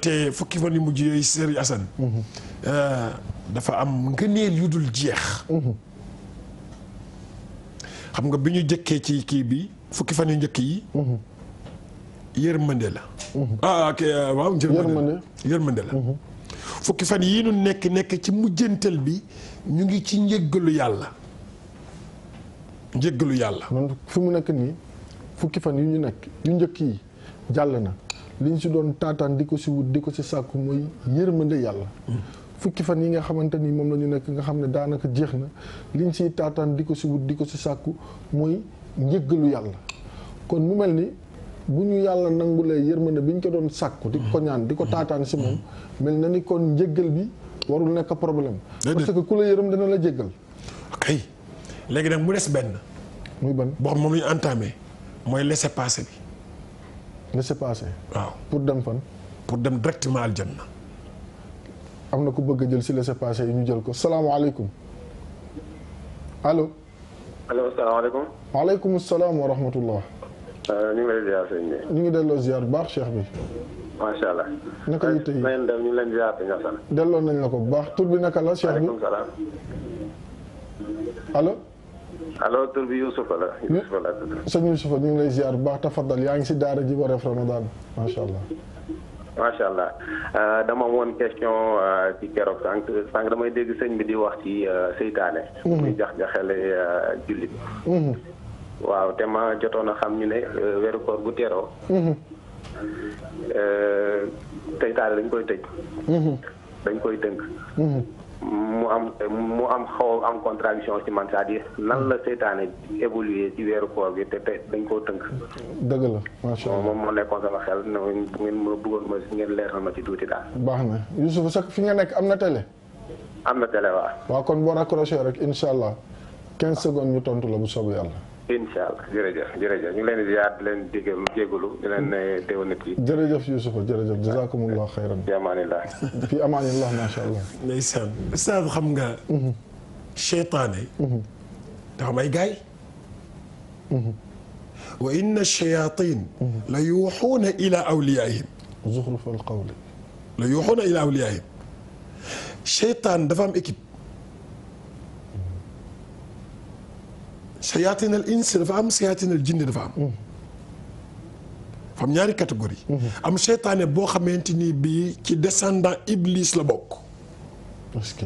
te fukki fan yu mujj yooyu Serigne Assane. dafa am ngëneel yu dul jeex. xam nga bi ñu jëkkee ci kii bi fukki fan yu njëkk yi. yërmande la. ok waaw yërmande la. fukki fan yii nu nekk ci mujjantal bi ñu ngi ci njëggalu yàlla. njëggalu yàlla. man fi mu nekk nii fukki fan yu ñu nekk yu njëkk yi jàll na li ñu si doon taataan di ko si wut di ko si sàkku mooy yërmande yàlla. fukki fan yi nga xamante ni moom la ñu nekk nga xam ne daanaka jeex na li ñu siy taataan di ko si wut di ko si sàkku mooy njëggalu yàlla kon mu mel ni. bu ñu yàlla nangulee yërmande bi ñu ko doon sàkku di ko ñaan di ko taataan si moom mel na ni kon njëggal bi warul nekk problème. parce que ku la yërëm dana la jéggal. ok léegi nag mu des benn. muy ban boo xam moom la ñu entamé mooy laisser-passer bi. laisser-passer. waaw pour dem fan. pour dem directement aljanna. am na ku bëgg a jël si laisser-passer yi ñu jël ko salaamaaleykum allo. allo salaamaaleykum. waaleykum salaam wa rahmatullah. ñu ngi lay ziar sëñ bi. ñu ngi delloo ziar bu baax cheikh bi. macha allah. naka yitte yi na ngeen def ñu ngi leen ziar te ñaasal. delloo nañ la ko bu baax tur bi naka la cheikh bi. waaleykum salaam. allo. allo tur bi Youssoufa la. Youssoufa la. sëñ Youssoufa ñu ngi lay ziar bu baax tafaddal yaa ngi si daara ji Wareef Ramadan macha allah. macha allah dama woon question ci keroog sànq damay dégg sëñ bi di wax ci seytaane. muy jax-jaxele jullit. waaw te ma jotoon a xam ñu ne weeru koor bu teroo. seytaane dañ koy tëj. dañ koy tënk. mu am xaw am contradiction ci man c'est-à-dire nan la seytaane évoluer ci weeru koor gi te dañ koo tënk. dëgg la macha allah moom moo nekkoon sama xel bu ngeen ma bëggoon ma ngeen leeral ma ci tuuti daal. baax na Youssouf sax fi nga nekk am na télé. am na télé waaw. waaw kon boo raccroché rek incha allah 15 secondes ñu tontu la bu soobee yàlla. incha allah jërëjëf ñu ngi leen di ziar di leen jégalu di leen ne déwénit yi. jërëjëf Youssouf jërëjëf jazakumullah xayran. fi amaanillah. fi amaanillah macha allah. ndeysaan ustaad xam nga. seytaane. dafa am ay gaay. wa inna shayatin la yuuxuuna ila awliyaihim. zuxrufal qawli. la yuuxuuna ila awliyaihim. seytaan dafa am équipe. sayaatin al ins dafa am sayaatin al jinne dafa am. dafa am ñaari catégorie. am seytaane boo xamante ni bii ci descendant Iblis la bokk. est-ce que.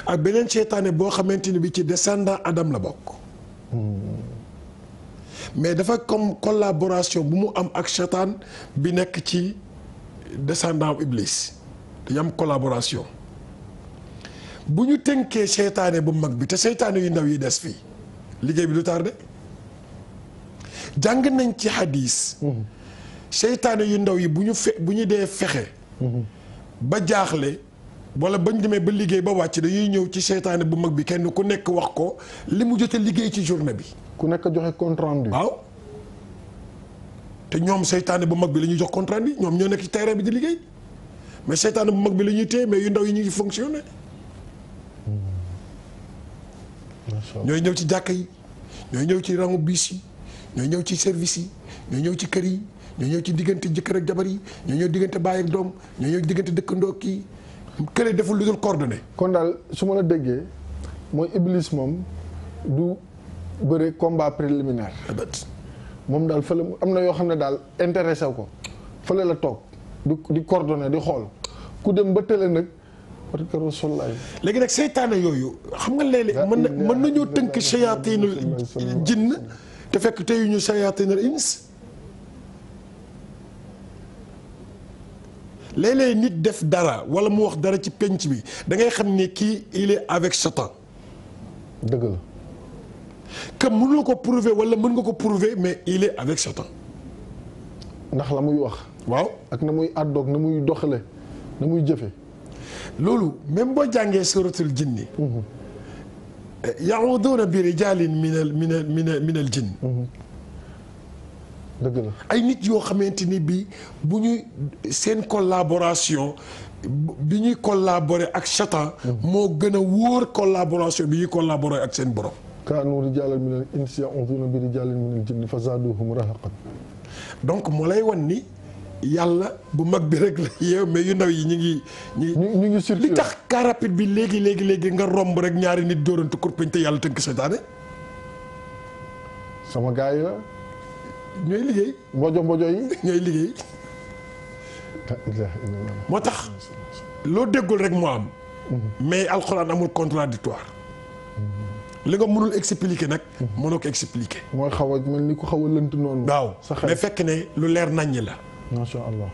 ak beneen seytaane boo xamante ni bii ci descendant Adam la bokk. mais dafa comme collaboration bu mu am ak seytaan bi nekk ci descendant Iblis dañu am collaboration bu ñu tënkee seytaane bu mag bi te seytaane yu ndaw yi des fii. liggéey bi du tardé jàng nañ ci hadis. seytaane yu ndaw yi bu ñu dee fexe. ba jaaxle wala bañ demee ba liggéey ba wàcc dañuy ñëw ci seytaane bu mag bi kenn ku nekk wax ko li mu jot a liggéey ci journée bi. ku nekk joxe compte rendu. waaw te ñoom seytaane bu mag bi la ñuy jox compte rendu ñoom ñoo nekk ci terrain bi di liggéey mais seytaane bu mag bi la ñuy téye mais yu ndaw yi ñu ngi fonctionné. ñooy ñëw ci jàkka yi ñooy ñëw ci rangu bis yi ñooy ñëw ci service yi ñooy ñëw ci kër yi ñooy ñëw ci diggante jëkkër ak jabar yi ñooy ñëw diggante baay ak doom ñooy ñëw diggante dëkkandoo kii kële deful lu dul coordonné. kon daal su ma la déggee mooy Iblis moom du bëre combat préliminaire. moom daal fële am na yoo xam ne daal intéressé ko fële la toog di coordonné di xool ku dem ba tële nag parce que Rasulullah. léegi nag seytaane yooyu xam nga léeg-léeg mën nañoo tënk shayatinul jinn te fekk teyuñu shayatinul ins. léeg-léeg nit def dara wala mu wax dara ci penc bi da ngay xam ni kii il est avec Satan. dëgg la. que mënuloo ko prouver wala mën nga ko prouver mais il est avec Satan. ndax la muy wax. waaw ak na muy àddoog na muy doxale na muy jëfe loolu même boo jàngee suratul jinni ya'uduna bi rijalin minal jinn. dëgg la. ay nit yoo xamante ni bi bu ñuy seen collaboration bi ñuy collaborer ak Satan. moo gën a wóor collaboration bi ñuy collaborer ak seen borom. kaanu rijaalan minal insi ya'uuduuna bi rijaalin minal jinni fa zaaduuhum rahaqan. donc moo lay wan ni yàlla bu mag bi rek la yeew mais yu ndaw yi ñu ngi circulé li tax car rapide bi léegi nga romb rek ñaari nit dóorante kurpeñ te yàlla tënk seytaane. sama gars yi la. ñooy liggéey. mbojo yi ñooy liggéey. moo tax loo déggul rek moo am. mais alxuraan amul contradictoire li nga mënul expliquer nag. mënoo ko expliquer. mooy xaw a mel ni ku xaw a lënt noonu. waaw mais fekk ne lu leer naññ la. macha allah.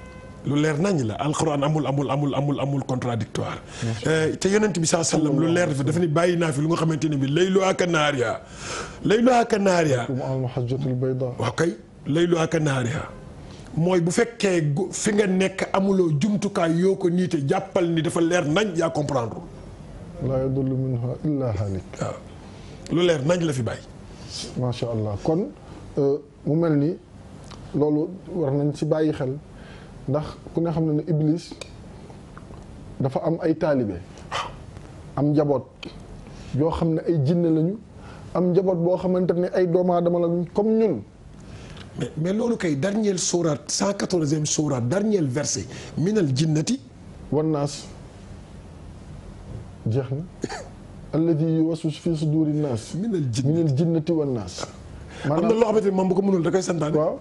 lu leer naññ la alxuraan amul contradictoire te yonent bi saa sallam lu leer dafa ni bàyyi naa fi lu nga xamante ne bi layluhaa kanaarihaa. al-mahajjatul baydaa. waaw kay layluhaa kanaarihaa mooy bu fekkee fi nga nekk amuloo jumtukaay yoo ko niite jàppal ni dafa leer nañ yaa comprendre. laa yadullu minhaa illaa haalik. waaw lu leer nañ la fi bàyyi. macha allah kon mu mel ni loolu war nañ ci bàyyi xel. ndax ku ne xam ne ne Iblis dafa am ay taalibe am njaboot yoo xam ne ay jinne lañu am njaboot boo xamante ne ay doomu aadama lañu comme ñun. mais loolu kay dernier sourate 114e sourate dernier verset minal jinnati wan naas jeex na. alladi yuwaswisu fi suduri naas. minal jinnati wan naas. am na loo xamante ne moom bu ko mënul da koy santaane. waaw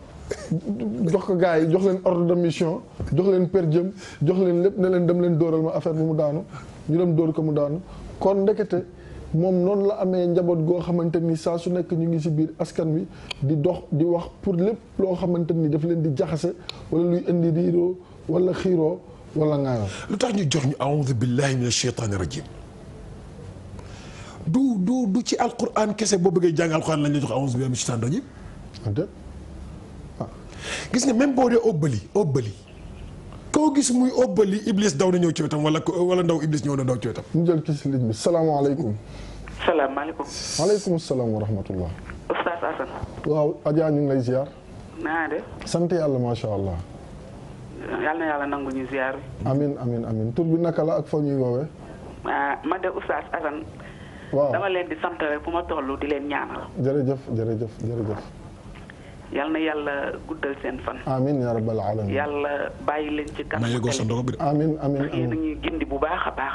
jox ko gars yi jox leen ordre de mission jox leen per diem jox leen lépp ne leen dem leen dóoral ma affaire bi mu daanu ñu dem dóor ko mu daanu kon ndekete moom noonu la amee njaboot goo xamante ni saa su nekk ñu ngi ci biir askan wi di dox di wax pour lépp loo xamante ni daf leen di jaxase wala luy indi riiroo wala xiiroo wala ŋaayoo. lu tax ñu jox ñu a'uudu billahi mina shaytaani rajim du ci alquran kese boo bëggee jàng alquran lañ la jox a'uudu billahi mina shaytaani rajim. gis nga même boo dee óbbali koo gis muy óbbali Iblis daw na ñëw ci wetam wala ndaw Iblis ñëw na daw ci wetam. ñu jël ci si ligne bi salaamaaleykum. salaamaaleykum. maaleykum salaam wa rahmatullah. Oustaz Assane. waaw Adja ñu ngi lay ziar. naa def. sant yàlla macha allah. yal na yàlla nangu ñu ziar bi. amiin tur bi naka la ak foo ñuy woowee. ma de Oustaz Assane. waaw dama leen di sant rek fu ma toll di leen ñaanal. jërëjëf. yal na yàlla guddal seen fan. amiin yaa rabbal aalamiin. yàlla bàyyi leen ci kanam. amiin yéen a ñuy gindi bu baax a baax.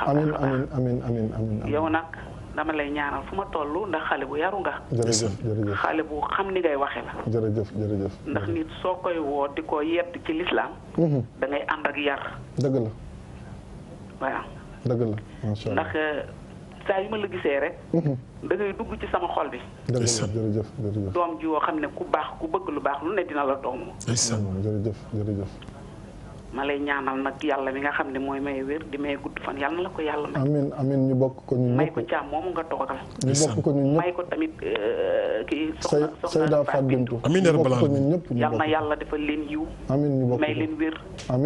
amiin. yow nag dama lay ñaanal fu ma toll ndax xale bu yaru nga. jërëjëf. xale bu xam ni ngay waxe la. jërëjëf. ndax nit soo koy woo di ko yedd ci lislaam da ngay ànd ak yar. dëgg la. waaw. dëgg la macha allah ndax saa yu ma la gisee rek. da ngay dugg ci sama xol bi. jërëjëf. doom ji woo xam ne ku baax ku bëgg lu baax lu ne dina la doomu. jërëjëf. ma lay ñaanal nag yàlla mi nga xam ne mooy may wér di may gudd fan yàlla na la ko yàlla may. amiin ñu bokk ko ñun ñëpp. may ko caam moomu nga toogal. ñu bokk ko ñun ñëpp may ko tamit kii. Seyda Fatou Bintou. amiin ñu bokk ko ñun ñëpp. yàlla na yàlla defal leen yiw. amiin ñu bokk may leen wér.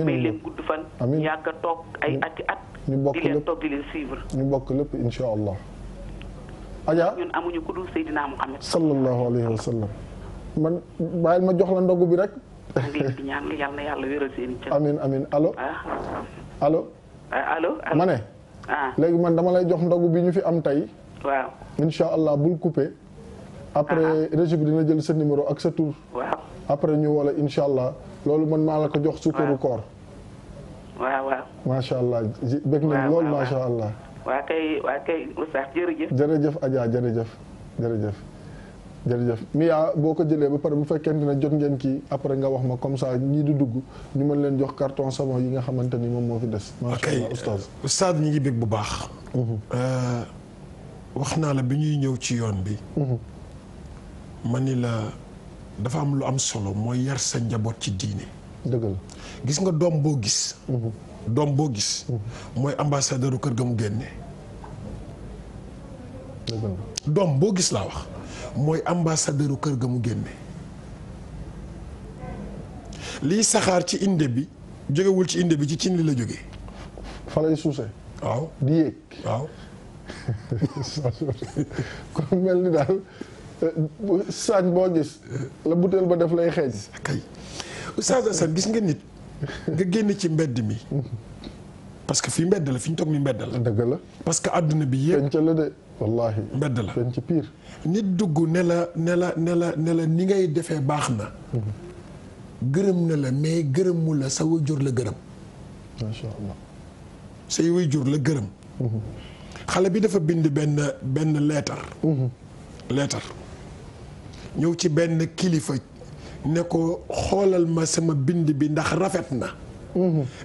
may leen gudd fan. amiin yàgg a toog ay ati at. ñu bokk lépp di leen toog di leen suivre. ñu bokk lépp incha allah. Adja ñun amuñu ku dul Seydina Muhammad. sallallahu alayhi wa sallam. man bàyyil ma jox la ndogu bi rek. maa ngi leen di ñaan yàlla na yàlla wéral seen i cër. amiin allo. allo. ma ne. léegi man dama lay jox ndogu bi ñu fi am tey. waaw. incha allah bul coupé. après régie bi dina jël sa numéro ak sa tur. waaw. après ñu wala incha allah loolu man maa la ko jox sukkaru koor. waaw. macha allah bëgg nañ lool macha allah. waa kay oustaz jërëjëf. jërëjëf Adja jërëjëf Mia boo ko jëlee ba pare bu fekkente ne jot ngeen kii après nga wax ma comme ça ñii di dugg ñu mën leen jox carton savon yi nga xamante ni moom moo fi des. macha allah oustaz ñi ngi bég bu baax. wax naa la bi ñuy ñëw ci yoon bi. ma ni la dafa am lu am solo mooy yar sa njaboot ci diine. dëgg la gis nga doom boo gis. doom boo gis. mooy ambassadeur kër ga mu génne. dëgg la doom boo gis laa wax. mooy ambassadeur kër ga mu génne liy saxaar ci inde bi jógewul ci inde bi ci cin li la jóge fa lay suuse waaw di yéeg waaw kon mel ni daal saañ boo gis la butéel ba def lay xeeñ kay Oustaz Assane gis nga nit nga génn ci mbedd mi parce que fii mbedd la fi ñu toog ni mbedd la dëgg la parce que àdduna bi yëpp penc la de wallaahi mbedd la penc pire nit dugg ne la ni ngay defee baax na gërëm na la mais gërëmu la sa waajur la gërëm macha allah say waajur la gërëm xale bi dafa bind benn leetar ñëw ci benn kilifa ne ko xoolal ma sama bind bi ndax rafet na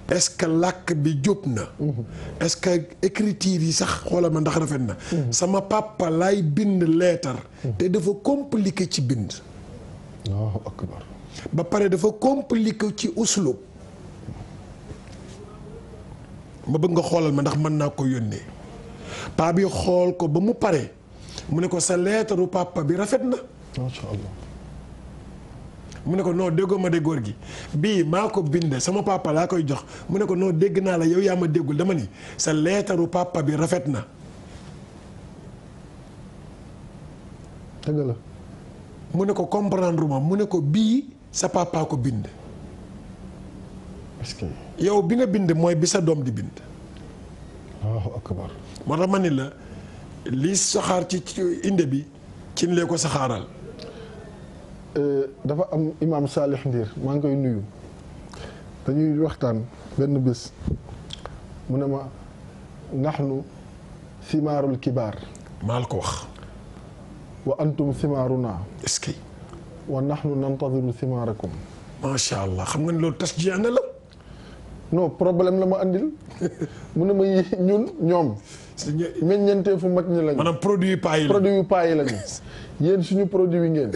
est-ce que làkk bi jub na est-ce que écriture yi sax xoolal ma ndax rafet na sama papa laay bind leetar te dafa compliqué ci bind Allahu akbar ba pare dafa compliqué ci uslub ma bëgg nga xoolal ma ndax mën naa ko yónnee paa bi xool ko ba mu pare mu ne ko sa leetaru papa bi rafet na macha allah mu ne ko non déggoo ma de góor gi bii maa ko binde sama papa laa koy jox mu ne ko non dégg naa la yow yaa ma déggul dama ni sa leetaru papa bi rafet na. dëgg la. mu ne ko comprendre ma mu ne ko bii sa papa ko bind. est-ce que. yow bi nga bind mooy bi sa doom di bind. Allahu akbar. moo tax ma ni la li saxaar ci inde bi ci lee ko saxaaral. dafa am imaam Salih Ndiir maa ngi koy nuyu dañuy waxtaan benn bés mu ne ma naxnu simaarul kibaar maa la ko wax. wa antum simaaruna est-ce que. wa naxnu nantadiru simaarakum. macha allah xam nga ne loolu tas jiyaana la. non problème la ma andil mu ne ma ñun ñoom. meññeentee fu mag ñi lañu. maanaam produit paa yi la produit yu paa yi lañu. yéen suñu produit ngeen.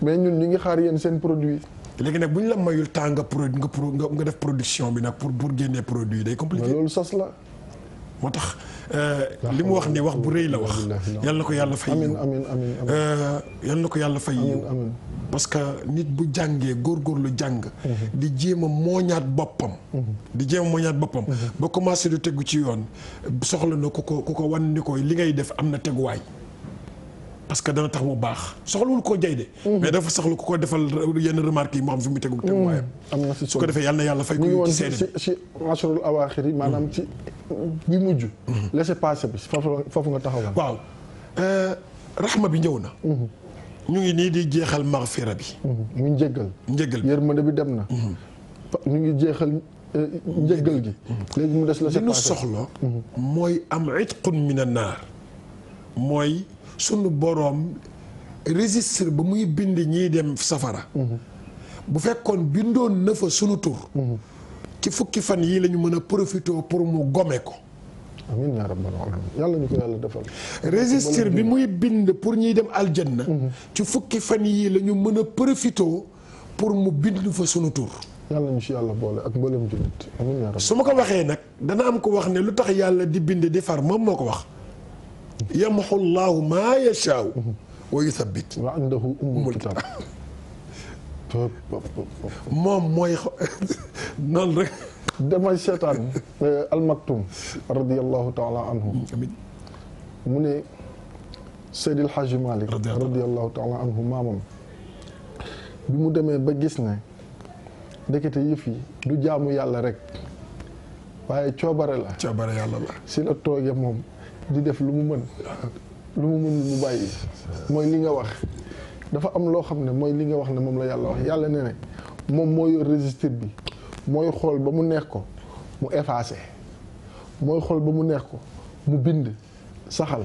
mais ñun ñu ngi xaar yéen seen produit. léegi nag bu ñu la mayul temps nga def production bi nag pour génnee produit day compliqué. loolu sas la. moo tax li mu wax ni wax bu rëy la wax. yal na ko yàlla fay. amiin amiin amiin yal na ko yàlla fay. amiin parce que nit bu jàngee góorgóorlu jàng. di jéem a mooñaat boppam. ba commencé du tegu ci yoon soxla na ku ko wan ni ko li ngay def am na teguwaay. parce que dana tax mu baax soxlawul koo jay de. mais dafa soxla ku ko defal yenn remarques yi moo xam fi mu tegu teguwaayam. am na si su ko defee yal na yàlla fay. ñu ngi ko woon ci seede si ashrul awaaxir yi maanaam ci bi mujj. laisser passer bi foofu nga taxawal. waaw raxma bi ñëw na. ñu ngi nii di jeexal maxfira bi. mu njëggal. njëggal bi yërmande bi dem na. ñu ngi jeexal njëggal gi. léegi mu des laisser passer li nu soxla. mooy am itqun min an-naar mooy. sunu boroom registre ba muy bind ñiy dem safara. bu fekkoon bindoon na fa sunu tur. ci fukki fan yii la ñu mën a profité pour mu gome ko. amiin yaa rabbal aalamiin yàlla ñu ko yàlla defal. registre bi muy bind pour ñuy dem aljanna. ci fukki fan yii la ñu mën a profité pour mu bind fa sunu tur. yàlla ñu si yàlla boole ak mboolem jullit amiin yaa rabbal. su ma ko waxee nag dana am ko wax ne lu tax yàlla di bind di far moom moo ko wax. yamxu llaahu maa yashaau wa yuthabbit wa indahu ummul kitaab moom mooy noonu rek. damay seetaan almaktum radiallahu taala anhu mu ne Seydi El Hadji Malick radiallahu taala anhu maamam bi mu demee ba gis ne ndekete yëf yi du jaamu yàlla rek waaye coobare la yàlla la si la tooge moom di def lu mu mën mu bàyyi mooy li nga wax dafa am loo xam ne mooy li nga wax ne moom la yàlla wax yàlla ne moom moo yor registre bi mooy xool ba mu neex ko mu effacé mooy xool ba mu neex ko mu bind saxal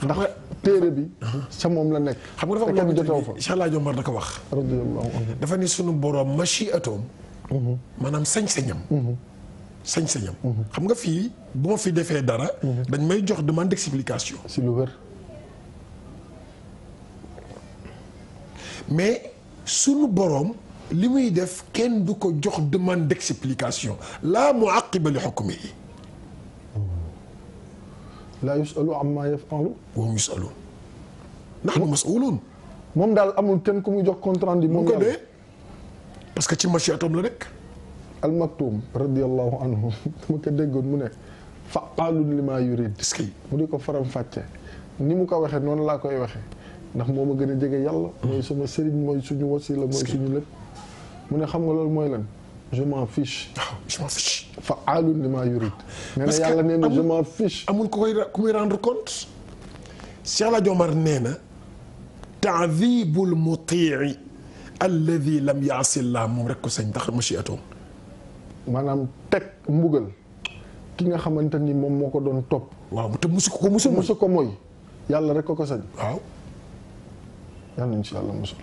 ndax téere bi sa moom la nekk. xam nga dafa am loo xamante ni Cheikh El Hadj Omar da ko wax. radiyallahu anhu dafa ni sunu borom machiatoom. maanaam sañ-sañam. sañ-sañam. xam nga fii bu ma fi defee dara. dañ may jox demande d'explication. si lu wér. mais sunu borom li muy def kenn du ko jox demande d'explication laa muaqiba li hukmihi. laa yusalu amma yafalu. wa hum yusaluun. nahnu mas'uluun. moom daal amul kenn ku muy jox compte rendu moom ko dee parce que ci machiatom la rek. al maktum radiyallahu anhu dama ko déggoon mu ne fa'aalun limaa yurid. est-ce que mu di ko faram fàcce ni mu ko waxee noonu laa koy waxee ndax moo ma gën a jege yàlla. mooy sama sëriñ mooy suñu wasila mooy suñu lépp. mu ne xam nga loolu mooy lan je m'en fiche. waaw je m'en fiche. fa'aalun limaa yurid. nee na parce que yàlla nee na je m'en fiche. amul ku muy rendre compte. Cheikh El Hadj Omar nee na ta'dhibul mutii alladi lam yaasi llah moom rek ko sañ ndax machiatoom. maanaam teg mbugal ki nga xamante ni moom moo ko doon topp. waaw te musu ko mooy yàlla rek ko sañ. waaw. yàlla nañ ci yàlla musul.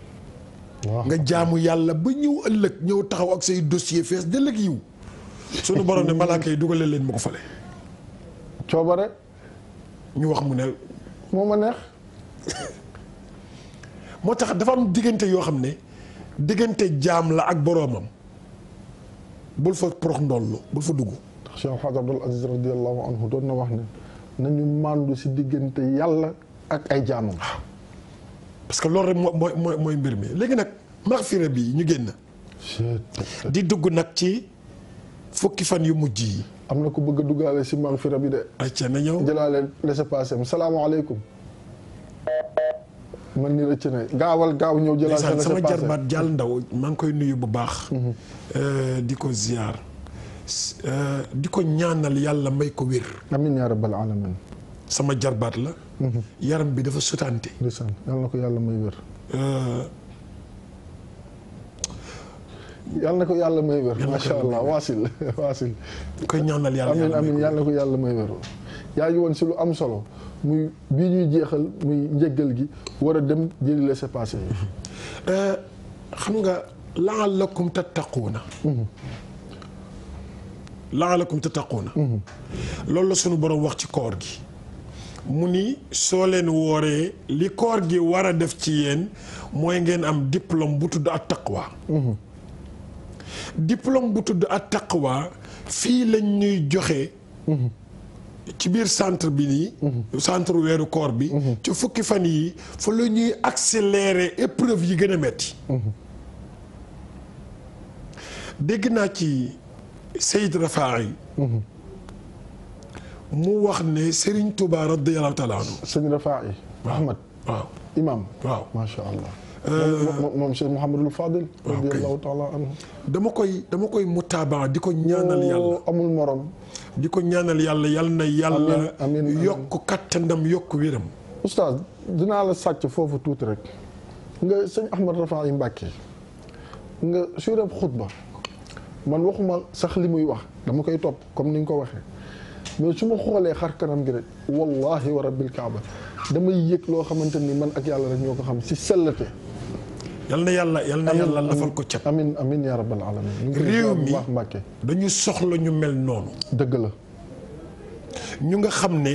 waaw nga jaamu yàlla ba ñëw ëllëg ñëw taxaw ak say dossier fees dellëg yiw sunu borom ne malaaka yi dugalee leen ma ko fale. coobare. ñu wax mu ne. moo ma neex. moo tax dafa am diggante yoo xam ne diggante jaam la ak boroomam bul fa porox ndollu bul fa dugg. ndax Cheikh Hadj Abdoul Aziz radiyallahu anhu doon na wax ne nañu màndu si diggante yàlla ak ay jaamam. parce que loolu rek mooy mbir mi léegi nag maxfira bi ñu génn. di dugg nag ci fukki fan yu mujj yi. am na ku bëgg a duggaale si maxfira bi de. ayca na ñëw jëlaale laissez-passer am salaamaaleykum. man ni rëcc na gaawal gaaw ñëw jëlaat sama jarbaat jàll ndaw maa ngi koy nuyu bu baax. di ko ziar. di ko ñaanal yàlla may ko wér. amiin yaa rabbal alamin. sama jarbaat la. yaram bi dafa sutante. ndeysaan yàlla na ko yàlla may wér. yàlla na ko yàlla may wér. macha allah waasil. koy ñaanal yàlla amiin yàlla na ko yàlla may wér. yaa ngi woon si lu am solo muy bii ñuy jeexal muy njëggal gi war a dem jëli laissez-passer yi. xam nga la'allakum tattaquuna. la'allakum tattaquuna. loolu la sunu borom wax ci koor gi. mu ni soo leen wooree li koor gi war a def ci yéen mooy ngeen am diplôme bu tudd at taqwa. diplôme bu tudd at taqwa fii lañ ñuy joxe. ci biir centre bi nii. centre weeru koor bi. ci fukki fan yi fa la ñuy accélérer épreuve yi gën a metti. dégg naa ci Seyd Rafaa'i mu wax ne Serigne Touba radiyallahu taala anhu. sëñ Rafaa'i. Ahmad. waaw imam. waaw macha allah. moom Cheikh Mouhamadul Fadil. radiyallahu taala anhu. dama koy mutaabaa di ko ñaanal yàlla. amul morom. di ko ñaanal yàlla yal na yàlla. amiin yokk kattanam yokk wéram. oustaz dinaa la sàcc foofu tuuti rek nga sëñ Ahmad Rafaa'i Mbàkke nga suy def xutba man waxuma sax li muy wax dama koy topp comme ni nga ko waxee mais su ma xoolee xar kanam gi rek wallahi wa rabbil kaaba damay yëg loo xamante ni man ak yàlla rek ñoo ko xam si sellate. yal na yàlla lafal ko cat. amiin yaa rabbal alamin. réew mi wax Mbàkke dañu soxla ñu mel noonu. dëgg la. ñu nga xam ne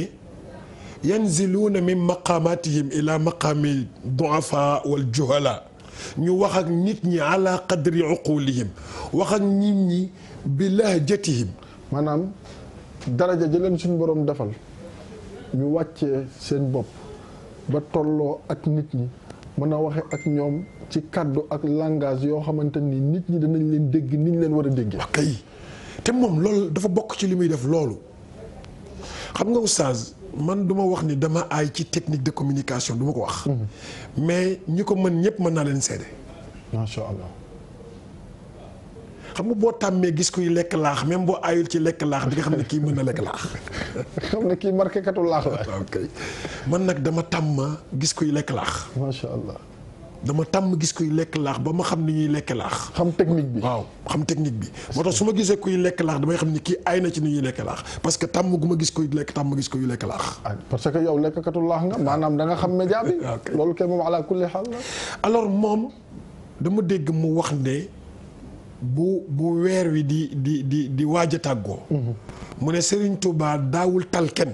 yanziluuna min maqamatihim ila maqaami duafa wal juhala ñu wax ak nit ñi ala qadri uqulihim wax ak nit ñi bi lahjatihim. maanaam daraja jëleen suñu borom defal ñu wàccee seen bopp ba tolloo ak nit ñi mën a waxe ak ñoom ci kàddu ak langage yoo xamante ni nit ñi danañ leen dégg ni ñu leen war a déggee. ok te moom loolu dafa bokk ci li muy def loolu xam nga oustaz man duma wax ni dama aay ci technique de communication du ma ko wax. mais ñi ko mën ñëpp mën naa leen seede. macha allah. xam nga boo tàmmee gis kuy lekk laax même boo aayul ci lekk laax di nga xam ne kii mën na lekk laax. xam ne kii marqué katu laax la. ok man nag dama tàmm gis kuy lekk laax. macha allah. dama tàmm gis kuy lekk laax ba ma xam ni ñuy lekk laax. xam technique bi. waaw xam technique bi. moo tax su ma gisee kuy lekk laax damay xam ni kii ay na ci ni ñuy lekk laax parce que tàmm gu ma gis kuy lekk tàmm gis kuy lekk laax. parce que yow lekkatu laax nga maanaam da nga xam média bi. loolu kay moom ala kulli xaal la. alors moom dama dégg mu wax ne bu weer wi di waaj a tàggoo. mu ne Serigne Touba daawul tal kenn.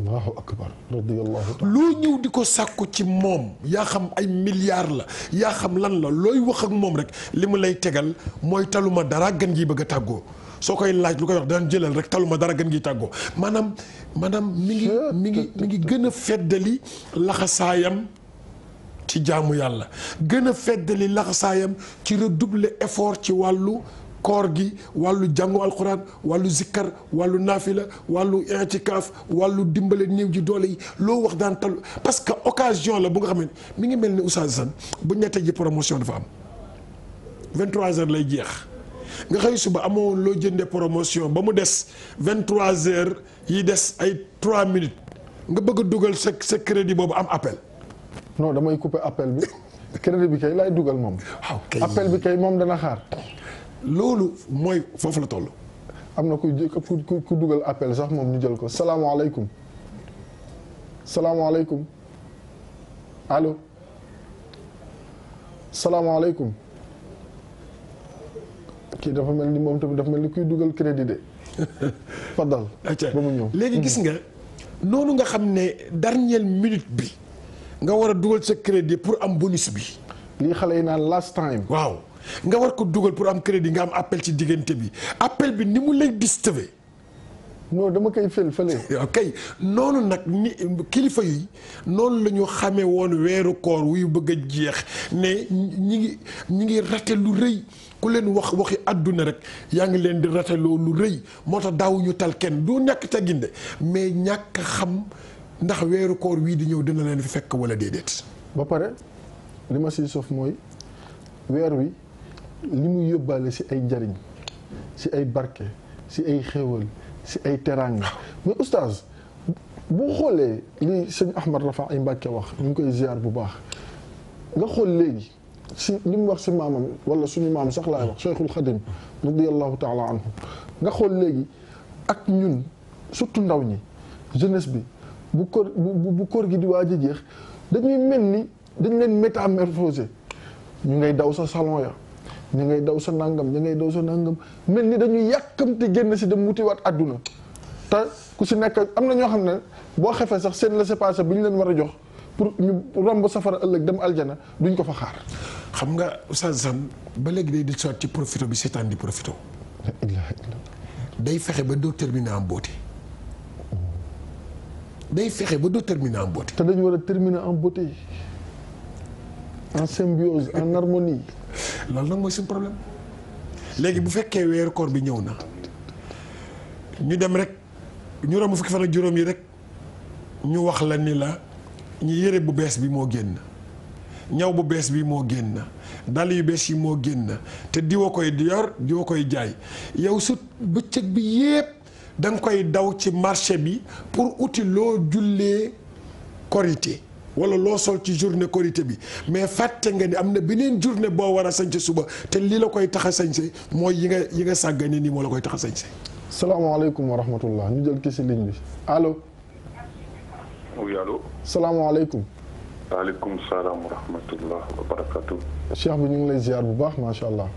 allahu akbar radiyallahu taala. loo ñëw di ko sàkku ci moom yaa xam ay milliards la yaa xam lan la looy wax ak moom rek li mu lay tegal mooy taluma dara gan gi bëgg a tàggoo soo koy laaj lu koy wax daan jëlal rek taluma dara gan gi tàggoo maanaam mi ngi gën a feddali laxasaayam ci jaamu yàlla gën a feddali laxasaayam ci redoubler effort ci wàllu koor gi wàllu jàngu alxuraan wàllu zikkar wàllu naafila wàllu i'tikaaf wàllu dimbale néew ji doole yi loo wax daan tal parce que occasion la bu nga xam ne mi ngi mel ni Oustaz Assane bu ñette ji promotion dafa am 23h lay jeex nga xëy suba amoo loo jëndee promotion ba mu des 23h yi des ay 3 minutes nga bëgg a dugal sa crédit boobu am appel. non damay couper appel bi crédit bi kay laay dugal moom. waaw kay appel bi kay moom dana xaar. loolu mooy foofu la toll. am na ku dugal appel sax moom ñu jël ko salaamaaleykum salaamaaleykum allo salaamaaleykum kii dafa mel ni moom tamit dafa mel ni kuy dugal crédit de fadal ba mu ñëw léegi gis nga noonu nga xam ne dernière minute bi nga war a dugal sa crédit pour am bonus bi. lii xale yi naan last time. waaw. nga war ko dugal pour am crédit nga am appel ci diggante bi appel bi ni mu lay disturbé. non dama koy fële. ok noonu nag ni kilifa yi noonu la ñu xamee woon weeru koor wuy bëgg a jeex ne ñi ngi rate lu rëy ku leen waxi àdduna rek yaa ngi leen di rateloo lu rëy moo tax daawuñu tal kenn du ñàkk teggin de mais ñàkk xam ndax weeru koor wii di ñëw dina leen fi fekk wala déedéet. ba pare li ma siy sof mooy weer wi. li muy yóbbaale ci ay njariñ ci ay barke ci ay xéewal ci ay teraanga mais oustaz boo xoolee li sëñ Ahmad Rafa ay Mbàkke wax ñu ngi koy ziar bu baax nga xool léegi ci li mu wax ci maamam wala suñu maam sax laay wax Cheikhul Khadim radiyallahu taala anhu nga xool léegi ak ñun surtout ndaw ñi jeunesse bi bu koor gi di waaj a jeex dañuy mel ni dañ leen métamorphosé ñu ngay daw sa salon ya ñu ngay daw sa nangam ñu ngay daw sa nangam mel ni dañuy yàkkamti génn si dem wutiwaat àdduna te ku si nekk am na ñoo xam ne boo xefee sax seen laissez-passer bi ñu leen war a jox pour ñu romb safara ëllëg dem aljana duñ ko fa xaar. xam nga Oustaz Assane ba léegi day di soit ci profito bi seetaan di profito. day fexe ba doo terminer en beauté. day fexe ba doo terminer en beauté. te dañu war a terminer en beauté en symbiose en harmonie. loolu nag mooy suñu problème léegi bu fekkee weeru koor bi ñëw na ñu dem rek ñu romb fukki fan ak juróom yi rek ñu wax la ni la ñu yére bu bees bi moo génn ñaw bu bees bi moo génn dàll yu bees yi moo génn te diwa koy yor diwa koy jaay yow su bëccëg bi yépp da nga koy daw ci marché bi pour uti loo jullee korité wala loo sol ci journée korité bi mais fàtte nga ni am na beneen journée boo war a sañse suba te li la koy tax a sañse mooy yi nga sàggane nii moo la koy tax a sañse. salaamaaleykum wa rahmatullah ñu jël ki si ligne bi allo. oui allo. salaamaaleykum. waaleykum salaam wa rahmatullah wa barakatuh. Cheikh bi ñu ngi lay ziar bu baax macha allah.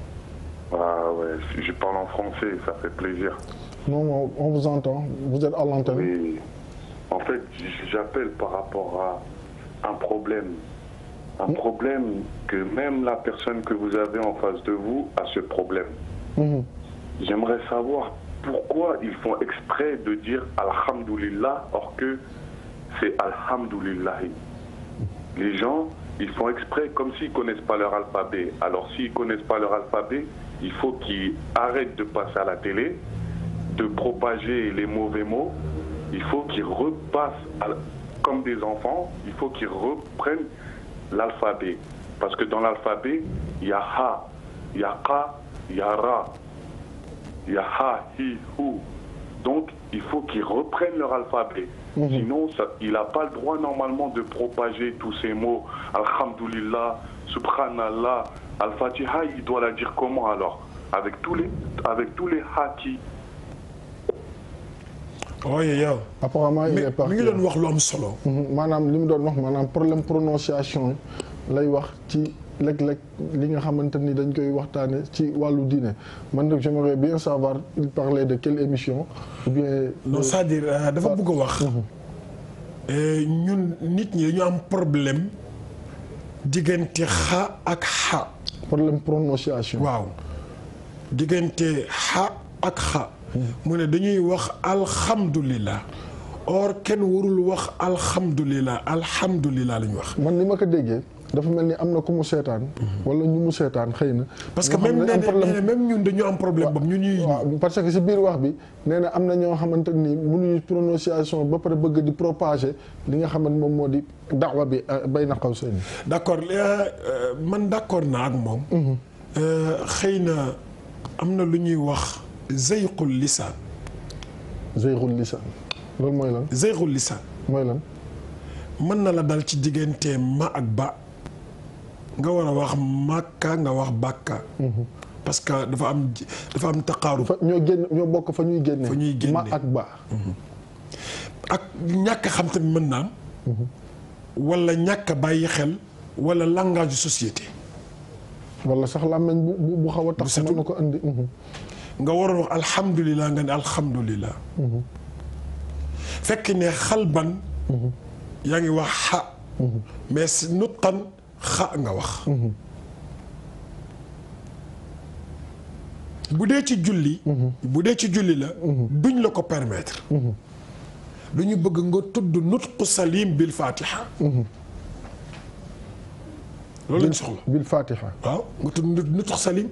ah ouais je parle en français ça fait plaisir. non on vous entend vous êtes à l'antenne. Oui en fait j'appelle par rapport à un problème que même la personne que vous avez en face de vous a ce problème. J'aimerais savoir pourquoi ils font exprès de dire Alhamdulillah or que c'est Alhamdulillahi. Les gens, ils font exprès comme s'ils ne connaissent pas leur alphabet. Alors s'ils ne connaissent pas leur alphabet, il faut qu'ils arrêtent de passer à la télé, de propager les mauvais mots. Il faut qu'ils repassent comme des enfants, il faut qu'ils reprennent l'alphabet. Parce que dans l'alphabet, il y a Ha, il y a Ka, il y a Ra, il y a Ha, Hi, Hu. Donc, il faut qu'ils reprennent leur alphabet. Sinon, il n'a pas le droit normalement de propager tous ces mots. Alhamdulillah, Subhanallah, Al-Fatiha, il doit la dire comment alors? Avec tous les haki. waaye yow. apparemment il est parti mi ngi doon wax lu am solo. maanaam li mu doon wax maanaam problème prononciation lay wax ci léeg-léeg li nga xamante ni dañ koy waxtaane ci wàllu diine man nag j'aimerais bien savoir il parlait de quelle émission ou bien. non c'est-à-dire dafa bëgg a wax. ñun nit ñi dañu am problème diggante xa ak xa. problème prononciation. waaw diggante xa ak xa. mu ne dañuy wax alhamdulillah or kenn warul wax alhamdulillah alhamdulillah la ñu wax. man ni ma ko déggee dafa mel ni am na ku mu seetaan. wala ñu mu seetaan xëy na. parce que même ñun dañu am problème boobu ñu ñuy. waaw parce que si biir wax bi nee na am na ñoo xamante ni mënuñu prononciation ba pare bëgg di propager li nga xamante moom moo di daawa bi bayna qawsayni. d'accord man d'accord naa ak moom. xëy na am na lu ñuy wax. zeyqul lisaan. zeyqul lisaan loolu mooy lan. zeyqul lisaan. mooy lan. mën na la dal ci diggante ma ak ba nga war a wax makka nga wax bàkka. parce que dafa am taqaaru. ñoo bokk fa ñuy génne. fa ñuy génne ma ak ba. ak ñàkk xam tamit mën naa am. wala ñàkk bàyyi xel wala langage société. wala sax làmmeñ bu xaw a tax. mën na ko andi. nga waroon wax alhamdulilah nga ne alhamdulilah. fekk ne xalban. yaa ngi wax xa. mais nutqan xa nga wax. bu dee ci julli. la. duñ la ko permettre. du ñu bëgg nga tudd nutqu salim bil fatiha. loolu lañ soxla bil fatiha. waaw nga tudd nutqu salim.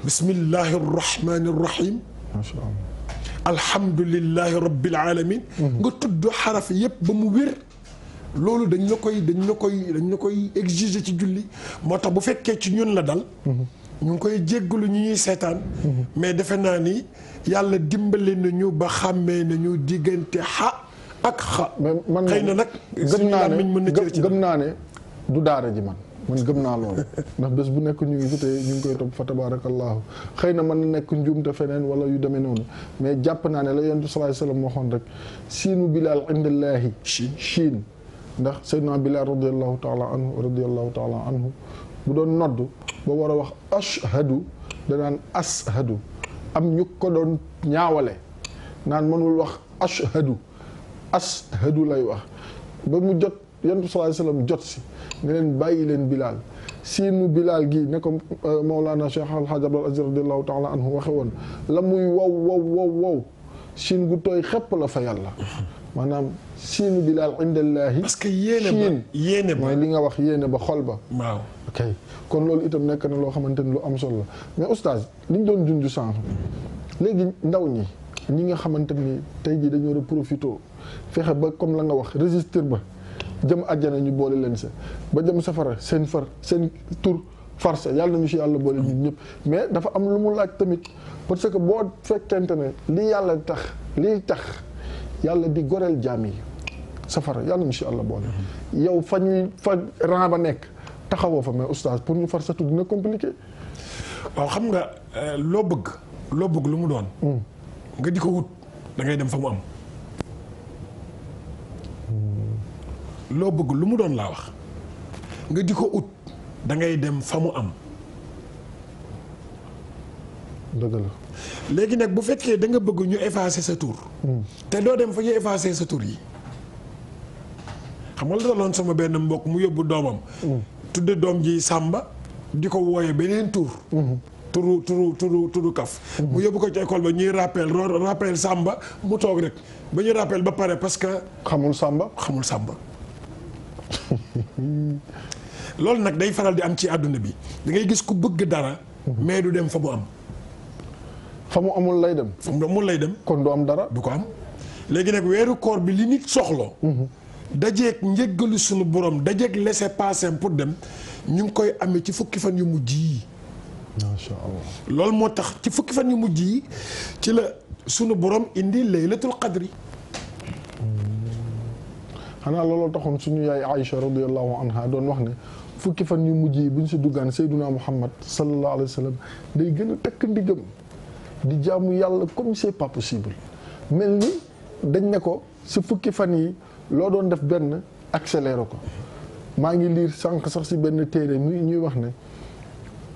bismillahi rahmani rahim. macha allah. alhamdulillahi rabbil alamin. nga tudd xaraf yépp ba mu wér. loolu dañ la koy exiger ci julli moo tax bu fekkee ci ñun la dal. ñu ngi koy jéggalu ñu ñuy seetaan. mais defe naa ni yàlla dimbali nañu ba xàmmee nañu diggante xa ak xa. man xëy na nag. gëm naa ne du daara ji man gëm naa loolu ndax bés bu nekk ñu ngi fi te ñu ngi koy topp fa tabarakallahu xëy na mën na nekk njuumte feneen wala yu demee noonu mais jàpp naa ne la yonent sallallahu alayhi wasallam waxoon rek siinu bilaal indallaahi chiin ndax sayyidina bilaal radiallahu taala anhu bu doon nodd ba war a wax ashhadu danaan ashadu am ñu ko doon ñaawale naan mënul wax ashhadu lay wax ba mu jot yonent sallallahu alayhi wasallam jot si ne leen bàyyi leen bilaal siinu bilaal gi ne ko Mawlana Cheikh Al Hadj Abdul Aziz radiallahu taala anhu waxe woon la muy wow siin gu tooy xepp la fa yàlla maanaam siinu bilaal indallaahi parce que yéene ba mooy li nga wax yéene ba xol ba waaw ok kon loolu itam nekk na loo xamante ni lu am solo la mais oustaz li ñu doon junj sànq léegi ndaw ñi nga xamante ni tey jii dañoo war a profité fexe ba comme la nga wax résister ba jëm àjjana ñu boole leen sa ba jëm safara seen tur farsa yàlla nañu si yàlla boole ñun ñëpp mais dafa am lu mu laaj tamit parce que boo fekkente ne liy tax yàlla di goreel jaam yi safara yàlla nañu si yàlla boole yow fa ran ba nekk taxawoo fa mais oustaz pour ñu farsatu dina compliqué. waaw xam nga loo bëgg lu mu doon. nga di ko wut da ngay dem fa mu am. loo bëgg lu mu doon laa wax nga di ko ut da ngay dem fa mu am. dëgg la. léegi nag bu fekkee da nga bëgg ñu effacer sa tur. te doo dem fa ñu effacer sa tur yi. xam nga la daloon sama benn mbokk mu yóbbu doomam. tudde doom ji Samba di ko wooye beneen tur. turu kaf. mu yóbbu ko ci école ba ñuy rappel Samba mu toog rek ba ñu rappel ba pare parce que. xamul Samba. loolu nag day faral di am ci àdduna bi da ngay gis ku bëgg dara. mais du dem fa mu am. fa mu amul lay dem. fa mu amul lay dem. kon du am dara. du ko am léegi nag weeru koor bi li nit soxlo dajeeg njëggalu sunu borom dajeeg laisser-passer pour dem ñu ngi koy amee ci fukki fan yu mujj yi. macha allah loolu moo tax ci fukki fan yu mujj yi ci la sunu borom indi laylatul qadri. xanaa looloo taxoon suñu yaay Aïcha radiyallahu anha doon wax ne fukki fan yu mujj yi bu ñu si duggaan Seyduna Muhammad sallallahu alayhi wa sallam day gën a takk ndigam di jaamu yàlla comme c'est pas possible mel ni dañ ne ko si fukki fan yi loo doon def benn accéléré ko. maa ngi liir sànq sax si benn téere ñuy wax ne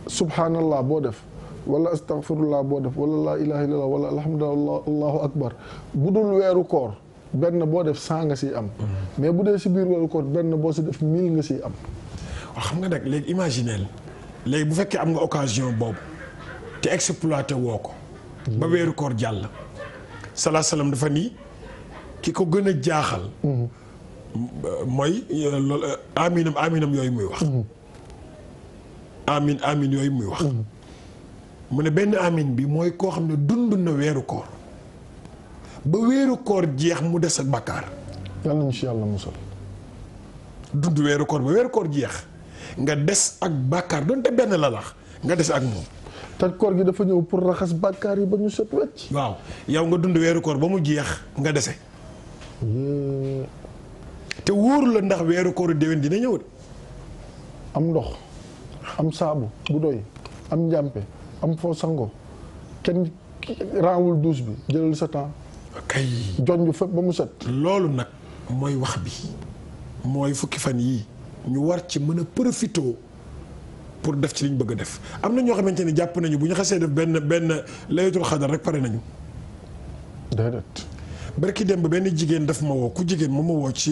subhanallah boo def wala astaghfirullah boo def wala laa ilaha illallah wala alhamdulillah allahu akbar bu dul weeru koor benn boo def 100 nga siy am. mais bu dee si biir weeru koor benn boo si def 1000 nga siy am. waaw xam nga nag léegi imagineel léegi bu fekkee am nga occasion boobu te exploité woo ko. ba weeru koor jàll. salaa salaam dafa nii ki ko gën a jaaxal. mooy loolu aminam yooyu muy wax. amin yooyu muy wax. mu ne benn amin bi mooy koo xam ne dund na weeru koor ba weeru koor jeex mu des ak bàkkaar. yàlla nañu si yàlla musal. dund weeru koor ba weeru koor jeex nga des ak bàkkaar donte benn la lax nga des ak moom. te koor gi dafa ñëw pour raxas bàkkaar yi ba ñu set wecc. waaw yow nga dund weeru koor ba mu jeex nga dese. te wóoru la ndax weeru koor déwén dina ñëw de. am ndox am saabu bu doy am njàmpe am foo sango kenn raawul douche bi jëlal sa temps. kay jonj fépp ba mu set. loolu nag mooy wax bi mooy fukki fan yii ñu war ci mën a profité pour def ci li ñu bëgg a def am na ñoo xamante ni jàpp nañu bu ñu xasee def benn laylatul xadar rek pare nañu. déedéet. barki dem ba benn jigéen daf ma woo ku jigéen ma woo ci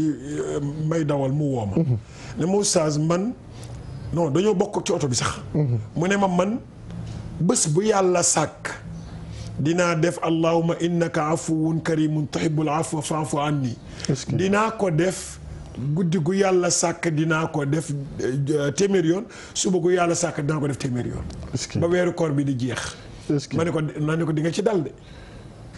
may dawal mu woo ma. ne ma oustaz man non dañoo bokk ci oto bi sax. mu ne ma man bés bu yàlla sàkk dinaa def allahumma innaka afuwun karimun tuhibbul afwa fa'fu anni. dinaa ko def guddi gu yàlla sàkk dinaa ko def téeméer yoon suba gu yàlla sàkk dinaa ko def téeméer yoon. ba weeru koor bi di jeex. ma ne ko di nga ci dal de.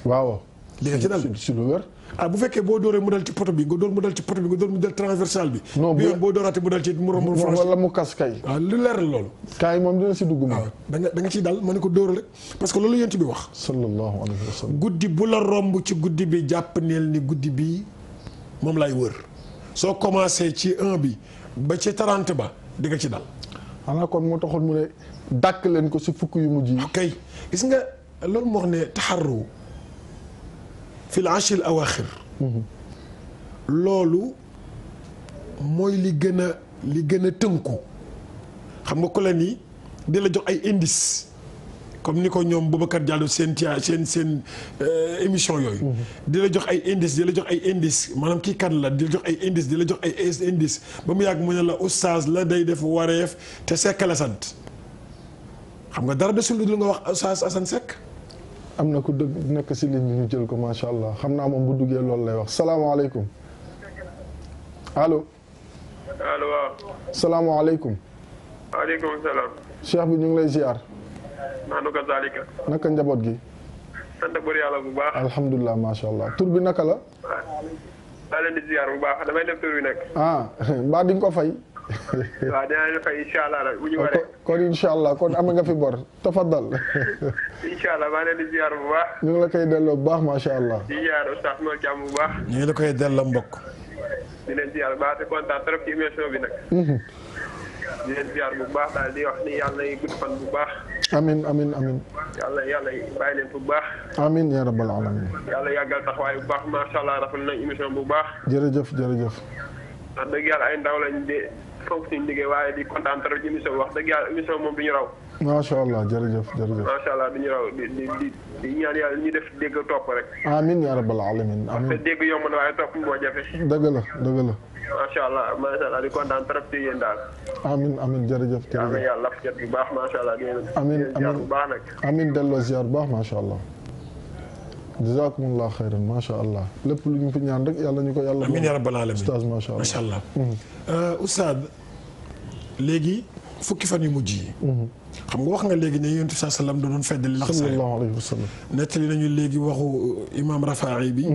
waaw. di nga ci dal si lu wér. ah bu fekkee boo dooree mu dal ci poto bi nga door mu dal ci poto bi nga door mu dal transversal bi. non bi yoon boo dooraatee mu dal ci mu wala mu kas kay. waaw lu leer la loolu. kaay moom dina si dugg moom. waaw da nga ciy dal ma ne ko dóorale parce que loolu yent bi wax. sallallahu alayhi wa sallam. guddi bu la romb ci guddi bi jàpp neel ni guddi bi moom lay wër soo commencé ci 1 bi ba ci 30 ba di nga ci dal. xanaa kon moo taxoon mu ne dàkk leen ko si fukk yu mujj yi. kay gis nga loolu moo wax ne taxarru fil ashil awaaxir loolu mooy li gën a tënku xam nga ko la ni di la jox ay indice comme ni ko ñoom Boubacar Diallo seen émission yooyu. di la jox ay indice maanaam kii kan la di la jox ay indice di la jox ay indice ba mu yàgg mu ne la oustaz la day def wareef te Seck la sant xam nga dara desul lu dul nga wax oustaz Assane Seck. am na ku dëgg nekk si ligne bi ñu jël ko macha allah xam naa moom bu duggee loolu lay wax salaamaaleykum allo. allo waaw. salaamaaleykum. waaleykum salaam. cheikh bi ñu ngi lay ziar. naanu ko Zalika. naka njaboot gi. sant bu yàlla bu baax. alhamdulilah macha allah tur bi naka la. daa leen di ziar bu baax damay def tur bi nag. mbaa di nga ko fay. waaw dinaa leen fay incha allah rek bu ñu waree. kon incha allah kon am nga fi bor tafaddal. incha allah maa leen di ziar bu baax. ñu ngi la koy delloo bu baax macha allah. di ziar oustaz Mor Thiam bu baax. ñu ngi la koy delloo mbokk. di leen ziar bu baax te kontaan trop ci émission bi nag. di leen ziar bu baax daal di wax ni yàlla na gudd fan bu baax. amin amin amin. yàlla bàyyi leen bu baax. amin ya rabbal alamin. yàlla yàggal taxawaay bu baax macha allah rafetlu nañ émission bu baax. jërëjëf jërëjëf. wax dëgg yàlla ay ndaw lañ de fonk suñu liggéey waaye di kontaan trop ci émission bi wax dëgg yàlla émission moom du ñu raw. macha allah jërëjëf jërëjëf. macha allah du ñu raw di ñaan yàlla ñu def dégg topp rek. amin ya rabbal alamin amin. te dégg yomb na waaye topp moo jafe. dëgg la dëgg la. macha allah di kontaan trop ci yéen daal. amin amin jërëjëf jërëjëf. amiin yàlla laf jot bu baax macha allah. amin ziar bu baax nag. amin delloo ziar bu baax macha allah. jazakumullah xayran macha allah lépp lu ñu fi ñaan rek yàlla ñu ko yàlla. amiin yaa rabbal alamin oustaz macha allah macha allah. oustaz léegi fukki fan yu mujj yi. xam nga wax nga léegi ne yonent bi saa salaam da doon feddali lax sallallahu alayhi wa sallam. nettali nañu léegi waxu imaam Rafaa'i bi.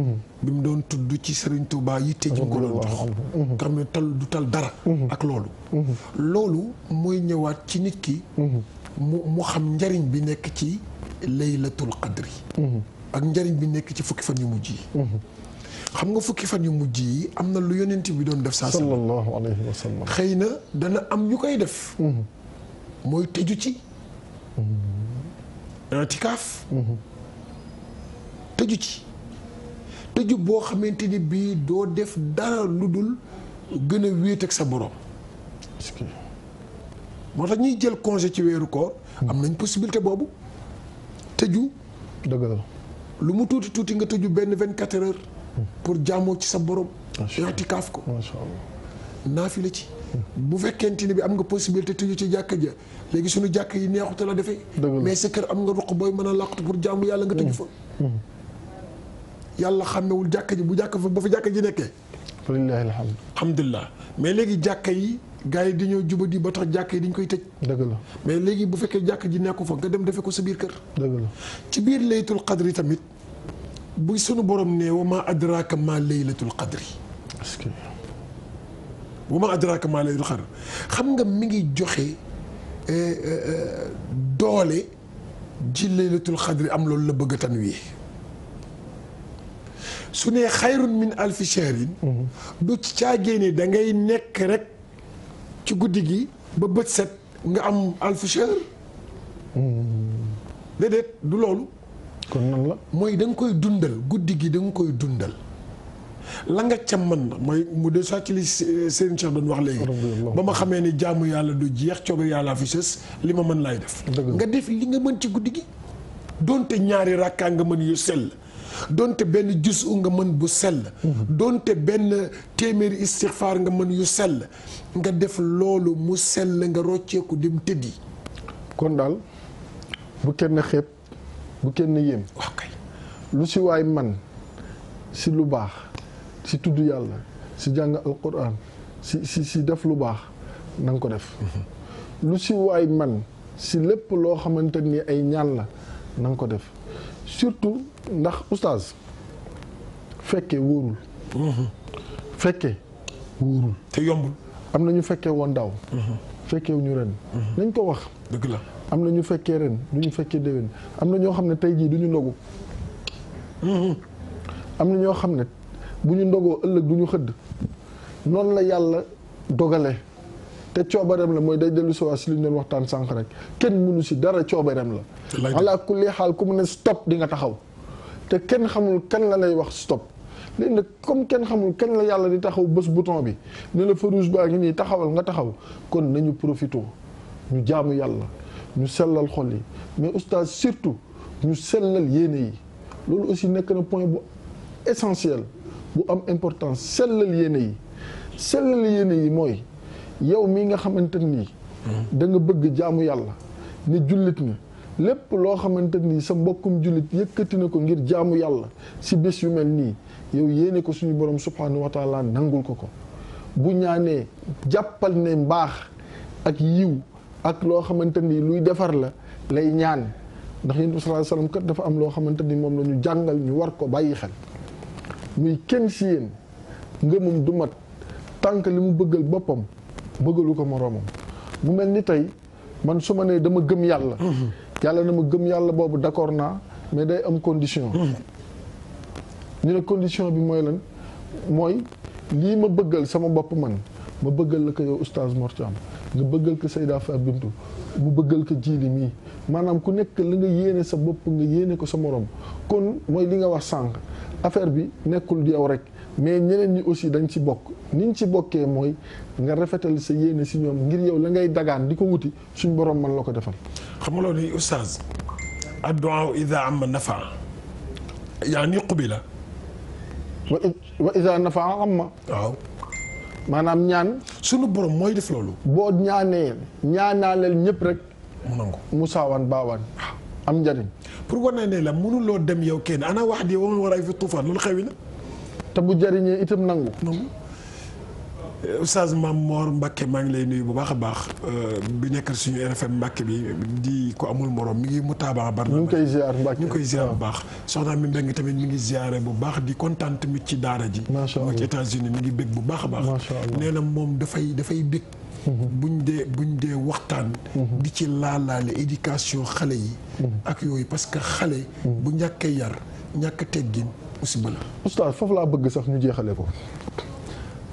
bi mu doon tudd ci Serigne Touba yitte ji ko doon jox. nga xam ne du tal dara. ak loolu. loolu mooy ñëwaat ci nit ki. mu xam njariñ bi nekk ci laylatul qadri. ak njariñ bi nekk ci fukki fan yu mujj yi. xam nga fukki fan yu mujj yi am na lu yonent bi doon def. saa sallallahu alayhi wa sallam. xëy na dana am ñu koy def. mooy tëju ci. i'tikaaf. tëju ci. tëju boo xamante ni bii doo def dara lu dul gën a wéet ak sa borom. moo tax ñuy jël congé ci weeru koor. am nañ possibilité boobu. tëju. dëgg la. lu mu tuuti tuuti nga tëju benn 24 heures. pour jaamoo ci sa borom. i'tikaaf ko. macha allah. naafila ci. bu fekkente ni bi am nga possibilité tëju ci jàkka ja léegi suñu jàkk yi neexuta la defee. mais sa kër am nga ruq booy mën a làqatu pour jaamu yàlla nga tëju fa. yàlla xàmmewul jàkka ji bu jàkka fa ba fa jàkka ji nekkee. walillahi alhamd. alhamdulilah mais léegi jàkka yi gars yi dañoo jubadi ba tax jàkka yi dañ koy tëj. dëgg la. mais léegi bu fekkee jàkka ji nekku fa nga dem defee ko sa biir kër. dëgg la. ci biir laylatul qadri tamit bu sunu borom ne wa ma adraka ma laylatul qadri. est-ce que. wa ma adraka ma laylatul qadri xam nga mi ngi joxe doole ji laylatul qadri am loolu la bëgg a tanwii su ne xayrun min alfi shahrin du ci caagee ne da ngay nekk rek ci guddi gi ba bët set nga am alfi shahr déedéet du loolu. kon nan la. mooy da nga koy dundal guddi gi da nga koy dundal la nga ca mën mooy mu de soit ci li Serigne Cheikh doon wax léegi. ba ma xamee ni jaamu yàlla du jeex coobe yàlla fi sës li ma mën laay def. nga def li nga mën ci guddi gi. donte ñaari rakkaa nga mën yu sell. donte benn jus nga mën bu sell. donte benn téeméeri istixfaar nga mën yu sell. nga def loolu mu sell nga rocceeku dem tëddi. kon daal bu kenn xeeb bu kenn yéem. waaw kay. lu si waay man si lu baax si tudd yàlla si jàng alquran si def lu baax na nga ko def. lu si waay man si lépp loo xamante ni ay ñaan la na nga ko def surtout ndax oustaz fekkee wóorul. fekkee wóorul. te yombul. am na ñu fekkee woon daaw. fekkee ñu ren. nañ ko wax. dëgg la. am na ñu fekkee ren du ñu fekkee déwén am na ñoo xam ne tey jii du ñu ndogu. am na ñoo xam ne bu ñu ndogoo ëllëg du ñu xëdd. noonu la yàlla dogale te coobareem la mooy day dellu si waa si li ñu doon waxtaan sànq rek kenn mënu si dara coobareem la. ala kulli xaal ku mu ne stop di nga taxaw te kenn xamul kan la lay wax stop. léegi nag comme kenn xamul kañ la yàlla di taxaw bés bouton bi ne la feu rouge baa ngi nii taxawal nga taxaw kon nañu profité ñu jaamu yàlla ñu sellal xol yi mais oustaz surtout ñu sellal yéene yi loolu aussi nekk na point bu essentiel bu am importance sellal yéene yi sellal yéene yi mooy yow mii nga xamante nii da nga bëgg jaamu yàlla ne jullit nga lépp loo xamante nii sa mbokkum jullit yëkkati na ko ngir jaamu yàlla si bés yu mel nii yow yéene ko suñu borom subhanahu wa taala nangul ko bu ñaanee jàppal ne mbaax ak yiw ak loo xamante ni luy defar la lay ñaan ndax yonent bi sallallahu alayhi wasallam kat dafa am loo xamante ni moom la ñu jàngal ñu war ko bàyyi xel muy kenn si yéen ngëmam du mat tànk li mu bëggal boppam bëggalu ko moroomam mu mel ni tey man su ma nee dama gëm yàlla yàlla na ma gëm yàlla boobu d'accord naa mais day am condition ñu ne condition bi mooy lan mooy lii ma bëggal sama bopp man ma bëggal la ko yow oustaz Mor Thiam nga bëggal ko Seyda Fa Bintu mu bëggal ko jiili mii maanaam ku nekk la nga yéene sa bopp nga yéene ko sa morom kon mooy li nga wax sànq affaire bi nekkul yow rek mais ñeneen ñi aussi dañ ci bokk niñ ci bokkee mooy nga rafetal sa yéene si ñoom ngir yow la ngay dagaan di ko wuti suñ borom man la ko defal. xam nga loolu ni oustaz addu'a idha amma nafa yaani qubila wa idha nafa amma waaw maanaam ñaan sunu borom mooy def loolu. boo ñaanee ñaanaaleel ñëpp rek mu nangu mu saawaan baawaan am njariñ pour wane ne la mënuloo dem yow kenn ana wax di waman war ay fi tuufaan loolu xewi na te bu jariñee itam nangu Oustaz Mame Mor Mbacke maa ngi lay nuyu bu baax a baax bi nekkal suñu RFM Mbacke bi di ko amul morom mi ngi mu taabaa bar ñu ngi koy ziar Mbacke ñu ngi koy ziar bu baax soxna mi Mbeng tamit mi ngi ziare bu baax di kontaan tamit ci daara ji moo ci États-Unis mi ngi bég bu baax a baax nee na moom dafay bég buñ dee waxtaan di ci laalaale éducation xale yi ak yooyu parce que xale bu ñàkkee yar ñàkk teggin musiba la. oustaz foofu laa bëgg sax ñu jeexale ko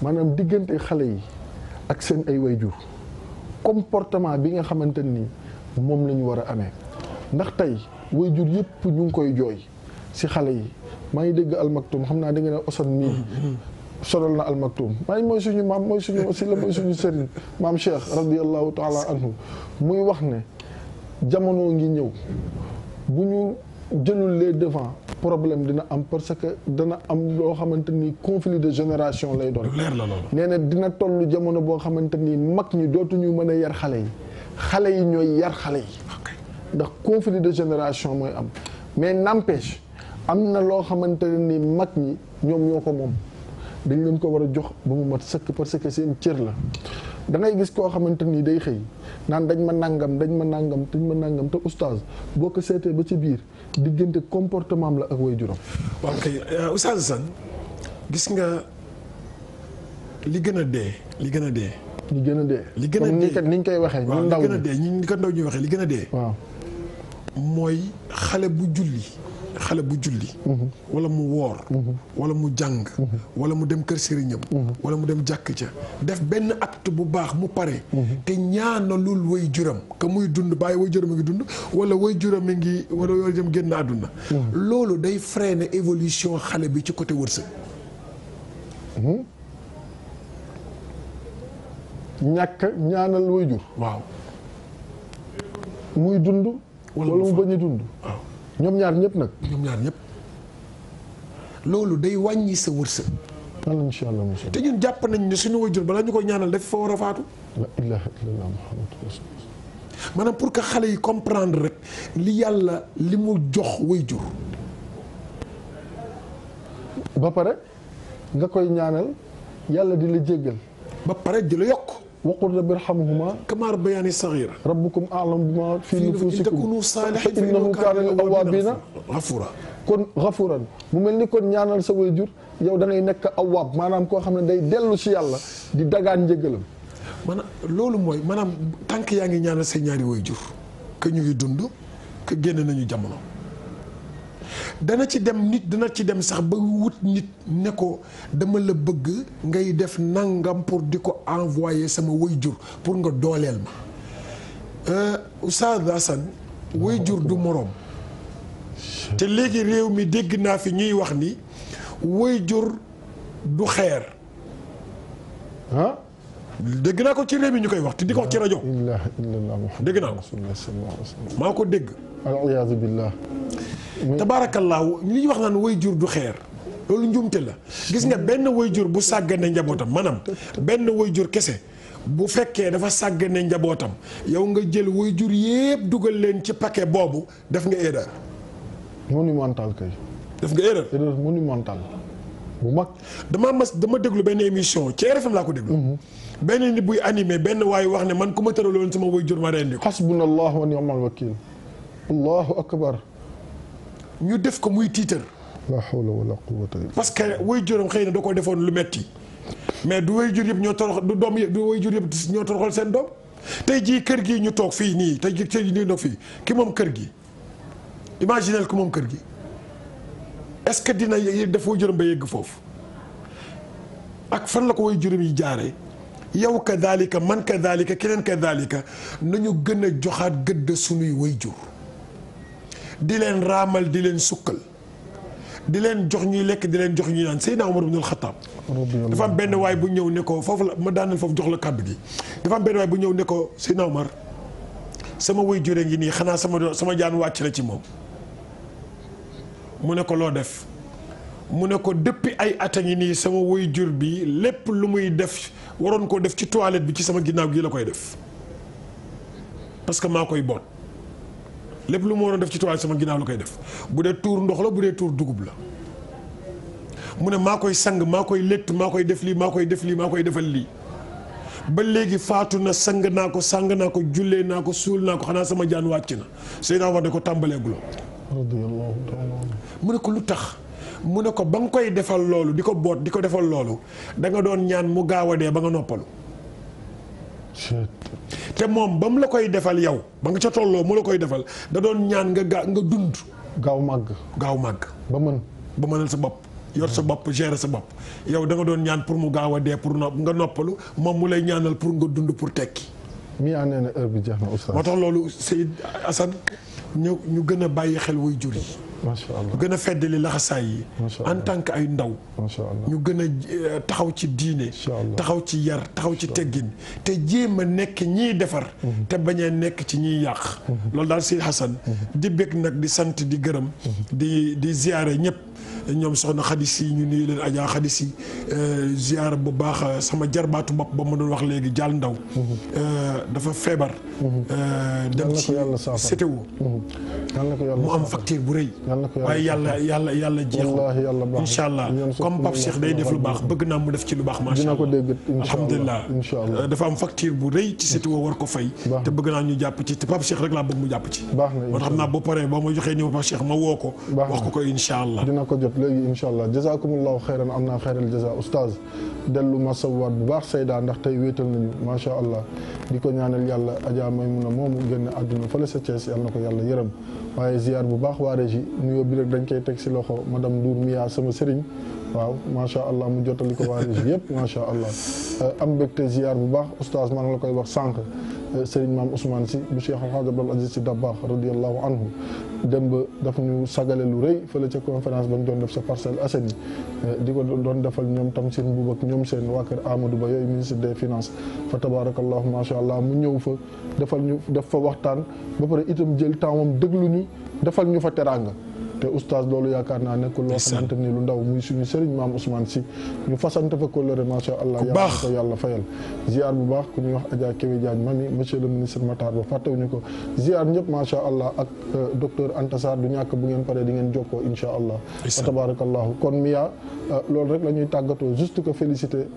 maanaam diggante xale yi ak seen ay wayjur comportement bi nga xamante ni moom la ñu war a amee ndax tey wayjur yëpp ñu ngi koy jooy si xale yi maa ngi dégg almaktum xam naa da nga ne oson nii solal na almaktum maa ngi mooy suñu maam mooy suñu wasila mooy suñu sëriñ maam Cheikh radiyallahu taala anhu muy wax ne jamono ngi ñëw bu ñu jëlul les devants problème dina am parce que dana am loo xamante ni conflit de génération lay doon. leer la loolu. nee na dina toll jamono boo xamante ni mag ñi dootuñu mën a yar xale yi ñooy yar xale yi. ndax conflit de génération mooy am mais n'empêche am na loo xamante ni mag ñi ñoom ñoo ko moom dañ leen ko war a jox ba mu mat sëkk parce que seen cër la da ngay gis koo xamante ni day xëy naan dañ ma nangam te oustaz boo ko seetee ba ci biir diggante comportement am la ak way juróom. waaw kay oustaz Assane gis nga li gën a dee. li gën a dee. ni ñu koy waxee. waaw ñu ndaw li gën a dee ñi ko ndaw ñuy waxee li gën a dee. waaw mooy xale bu julli. wala mu woor. wala mu jàng. wala mu dem kër sëriñam. wala mu dem jàkk ca def benn acte bu baax mu pare. te ñaanalul way juram que muy dund bàyyi way juram a ngi dund wala way juram a ngi wala way juram génn àdduna. loolu day freiner évolution xale bi ci côté wërsëg. ñàkk ñaanal way jur. waaw. muy dund. wala mu bañ a dund. waaw. ñoom ñaar ñëpp nag. loolu day wàññi sa wërsëg. incha allah te ñun jàpp nañ ne suñu wayjur balaa ñu ko ñaanal daf fa war a faatu. la ilaha illallah muhammadu rasulullah. maanaam pour que xale yi comprendre rek li yàlla li mu jox wayjur. ba pare nga koy ñaanal yàlla di la jéggal. ba pare di la yokk. waqul rabbi irhamhuma kama rabbayani saghira. rabbukum a'lamu bima fi nufusikum fa innahu kana lil awwabina ghafura. kon ghafuran mu mel ni kon ñaanal sa wayjur yow da ngay nekk awwaab maanaam koo xam ne day dellu si yàlla di dagaan njëgalam. maanaam loolu mooy maanaam tànk yaa ngi ñaanal say ñaari wayjur que ñu ngi dund que génn nañu jamono. dana ci dem sax ba wut nit ne ko dama la bëgg ngay def nangam pour di ko envoyer sama wayjur pour nga dooleel ma. Oustaz Assane wayjur du moroom. te léegi réew mi dégg naa fi ñuy wax ni wayjur du xeer. ah. dégg naa ko ci réew mi ñu koy wax te di ko wax ci rajo. dégg naa ko. maa ko dégg. al-iyaadu billah. tabaarakallaahu li ñuy wax naan wayjur du xeer loolu njumte la gis nga benn wayjur bu sàggane njabootam maanaam benn wayjur kese bu fekkee dafa sàggane njabootam yow nga jël wayjur yépp dugal leen ci paquet boobu def nga erreur. monumental kay. def nga erreur. erreur monumental bu mag. dama déglu benn émission ci RFM laa ko déglu. benn nit buy animé benn waaye wax ne man ku ma tëraloon sama wayjur ma rendi ko. hasbunallahu wa ni'mal wakiil. allahu akbar. ñu def ko muy tiitar. la hawla wala quwwata illa. parce que wayjuram xëy na da ko defoon lu metti mais du wayjur yëpp ñoo torox du doom yëpp du wayjur yëpp ñoo toroxal seen doom tey jii kër gi ñu toog fii nii tey jii ñu toog fii ki moom kër gi imaginel ku moom kër gi est-ce que dina def wayjuram ba yegg foofu ak fan la ko wayjuram yi jaaree yow kadhalika man kadhalika keneen kadhalika nañu gën a joxaat gëdd sunuy wayjur di leen raamal di leen sukkal di leen jox ñuy lekk di leen jox ñuy naan Seydina Omar ibn al-Khattab dafa am benn waay bu ñëw ne ko foofu la ma daaneel foofu jox la kàddu gi dafa am benn waay bu ñëw ne ko Seydina Omar sama waajur ngi nii xanaa sama jaan wàcc na ci moom mu ne ko loo def mu ne ko depuis ay at a ngi nii sama waajur bi lépp lu muy def waroon koo def ci toilette bi ci sama ginnaaw gi la koy def parce que maa koy boot lépp lu mu waroon def ci toilette sama ginnaaw la koy def bu dee tuur ndox la bu dee tuur dugub la mu ne maa koy sang maa koy létt maa koy def lii maa koy def lii maa koy defal lii ba léegi faatu na sang naa ko sang naa ko jullee naa ko suul naa ko xanaa sama jaan wàcc na Seydina Omar ne ko tàmbaleeguloo mu ne ko lu tax mu ne ko ba nga koy defal loolu di ko boot di ko defal loolu da nga doon ñaan mu gaaw a dee ba nga noppalu te moom ba mu la koy defal yow ba nga ca tolloo mu la koy defal da doon ñaan nga dund gaaw màgg ba mënal sa bopp yor sa bopp gérer sa bopp yow da nga doon ñaan pour mu gaaw a dee pour nga noppalu moom mu lay ñaanal pour nga dund pour tekki. Mia nee na heure bi jeex na oustaz. moo tax loolu Seyd Assane ñu gën a bàyyi xel way jur yi. macha allah ñu gën a feddali laxasaay yi. en tant que ay ndaw. macha allah ñu gën a taxaw ci diine. taxaw ci yar taxaw ci teggin te jéem a nekk ñiy defar. te bañ a nekk ci ñiy yàq. loolu daal Seyd Assane. di bëgg nag di sant di gërëm. di ziyaare ñëpp. ñoom soxna xadis yi ñu nuyu leen Adja xadis yi ziyaara bu baax sama jarbaatu bopp ba ma doon wax léegi jàll ndaw dafa feebar dem ci CTO mu am facture bu rëy waaye yàlla jeexul incha allah comme Pape Cheikh day def lu baax bëgg naa mu def ci lu baax macha allah alhamdulilah dafa am facture bu rëy ci CTO war ko fay te bëgg naa ñu jàpp ci te Pape Cheikh rek laa bëgg mu jàpp ci moo xam naa boo paree boo ma joxee numéro Pape Cheikh ma woo ko wax ko incha allah léegi incha allah jazakumullahu xeyran am naa xeyral jaza oustaz dellu ma sawaat bu baax Seyda ndax tey wéetal nañu macha allah di ko ñaanal yàlla Adja Maymuna moomu génn àdduna fële sa Thiès yàlla na ko yàlla yërëm waaye ziar bu baax waa régie nuyoo bi rek dañ koy teg si loxo madame Ndour Mia sama sëriñ waaw macha allah mu jottali ko waa régie yëpp macha allah am mbégte ziar bu baax oustaz maa ngi la koy wax sànq sëriñ maam Ousmane si bu Cheikh Al Hadj Abdoul Aziz si Dabakh radiyallahu anhu dem ba daf ñu sagale lu rëy fële ca conférence ba ñu doon def sa Parcelles Assainies di ko doon defal ñoom Tamsir Mbuub ak ñoom seen waa kër Amadou Ba yooyu ministre des finances fa tabarakallahu macha allah mu ñëw fa def fa waxtaan ba pare itam jël temps moom déglu ñu defal ñu fa teraanga te oustaz loolu yaakaar naa nekkul loo xamante ni lu ndaw muy suñu sëriñ maam Ousmane si ñu fasante fa kóllëre macha allah yàlla ko yàlla fayal ziar bu baax ku ñuy wax Adja Kéwé Diagne mami monsieur le ministre Matar Ba fàttewuñu ko ziar ñëpp macha allah ak docteur Anta Sarr du ñàkk bu ngeen paree di ngeen jokkoo insha allah wa tabarakallahu kon Mia loolu rek la ñuy tàggatoo juste que féliciter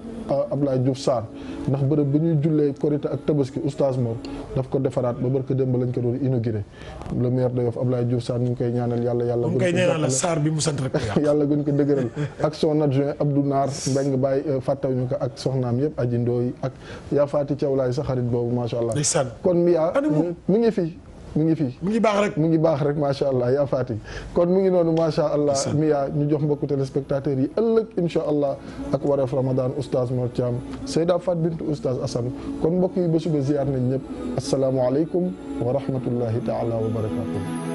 Ablaye Diouf Sarr ndax bërëb bu ñuy jullee korité ak tabaski oustaz Mor daf ko defaraat ba barke démb lañ ko doon inauguré le maire de Yoff Ablaye Diouf Sarr ñu ngi koy ñaanal yàlla la Sarr bi mu sant rek yàlla gën ko dëgëral ak son adjoint Abdou Naar Mbeng Baye fàttewuñu ko ak soxnaam yëpp aji ndooy ak yaa faati Thiawlaay sa xarit boobu macha allah kon Mia mi ngi fi mu ngi baax rek macha allah yaa faati kon mu ngi noonu macha allah Mia ñu jox mbokku téléspectateurs yi ëllëg insha allah ak wareef Ramadan oustaz Mor Thiam Seyda Fat Bintou oustaz Assane kon mbokk yi ba suba ziar nañ ñëpp asalaamualeykum wa rahmatullahi taala wa barakatuh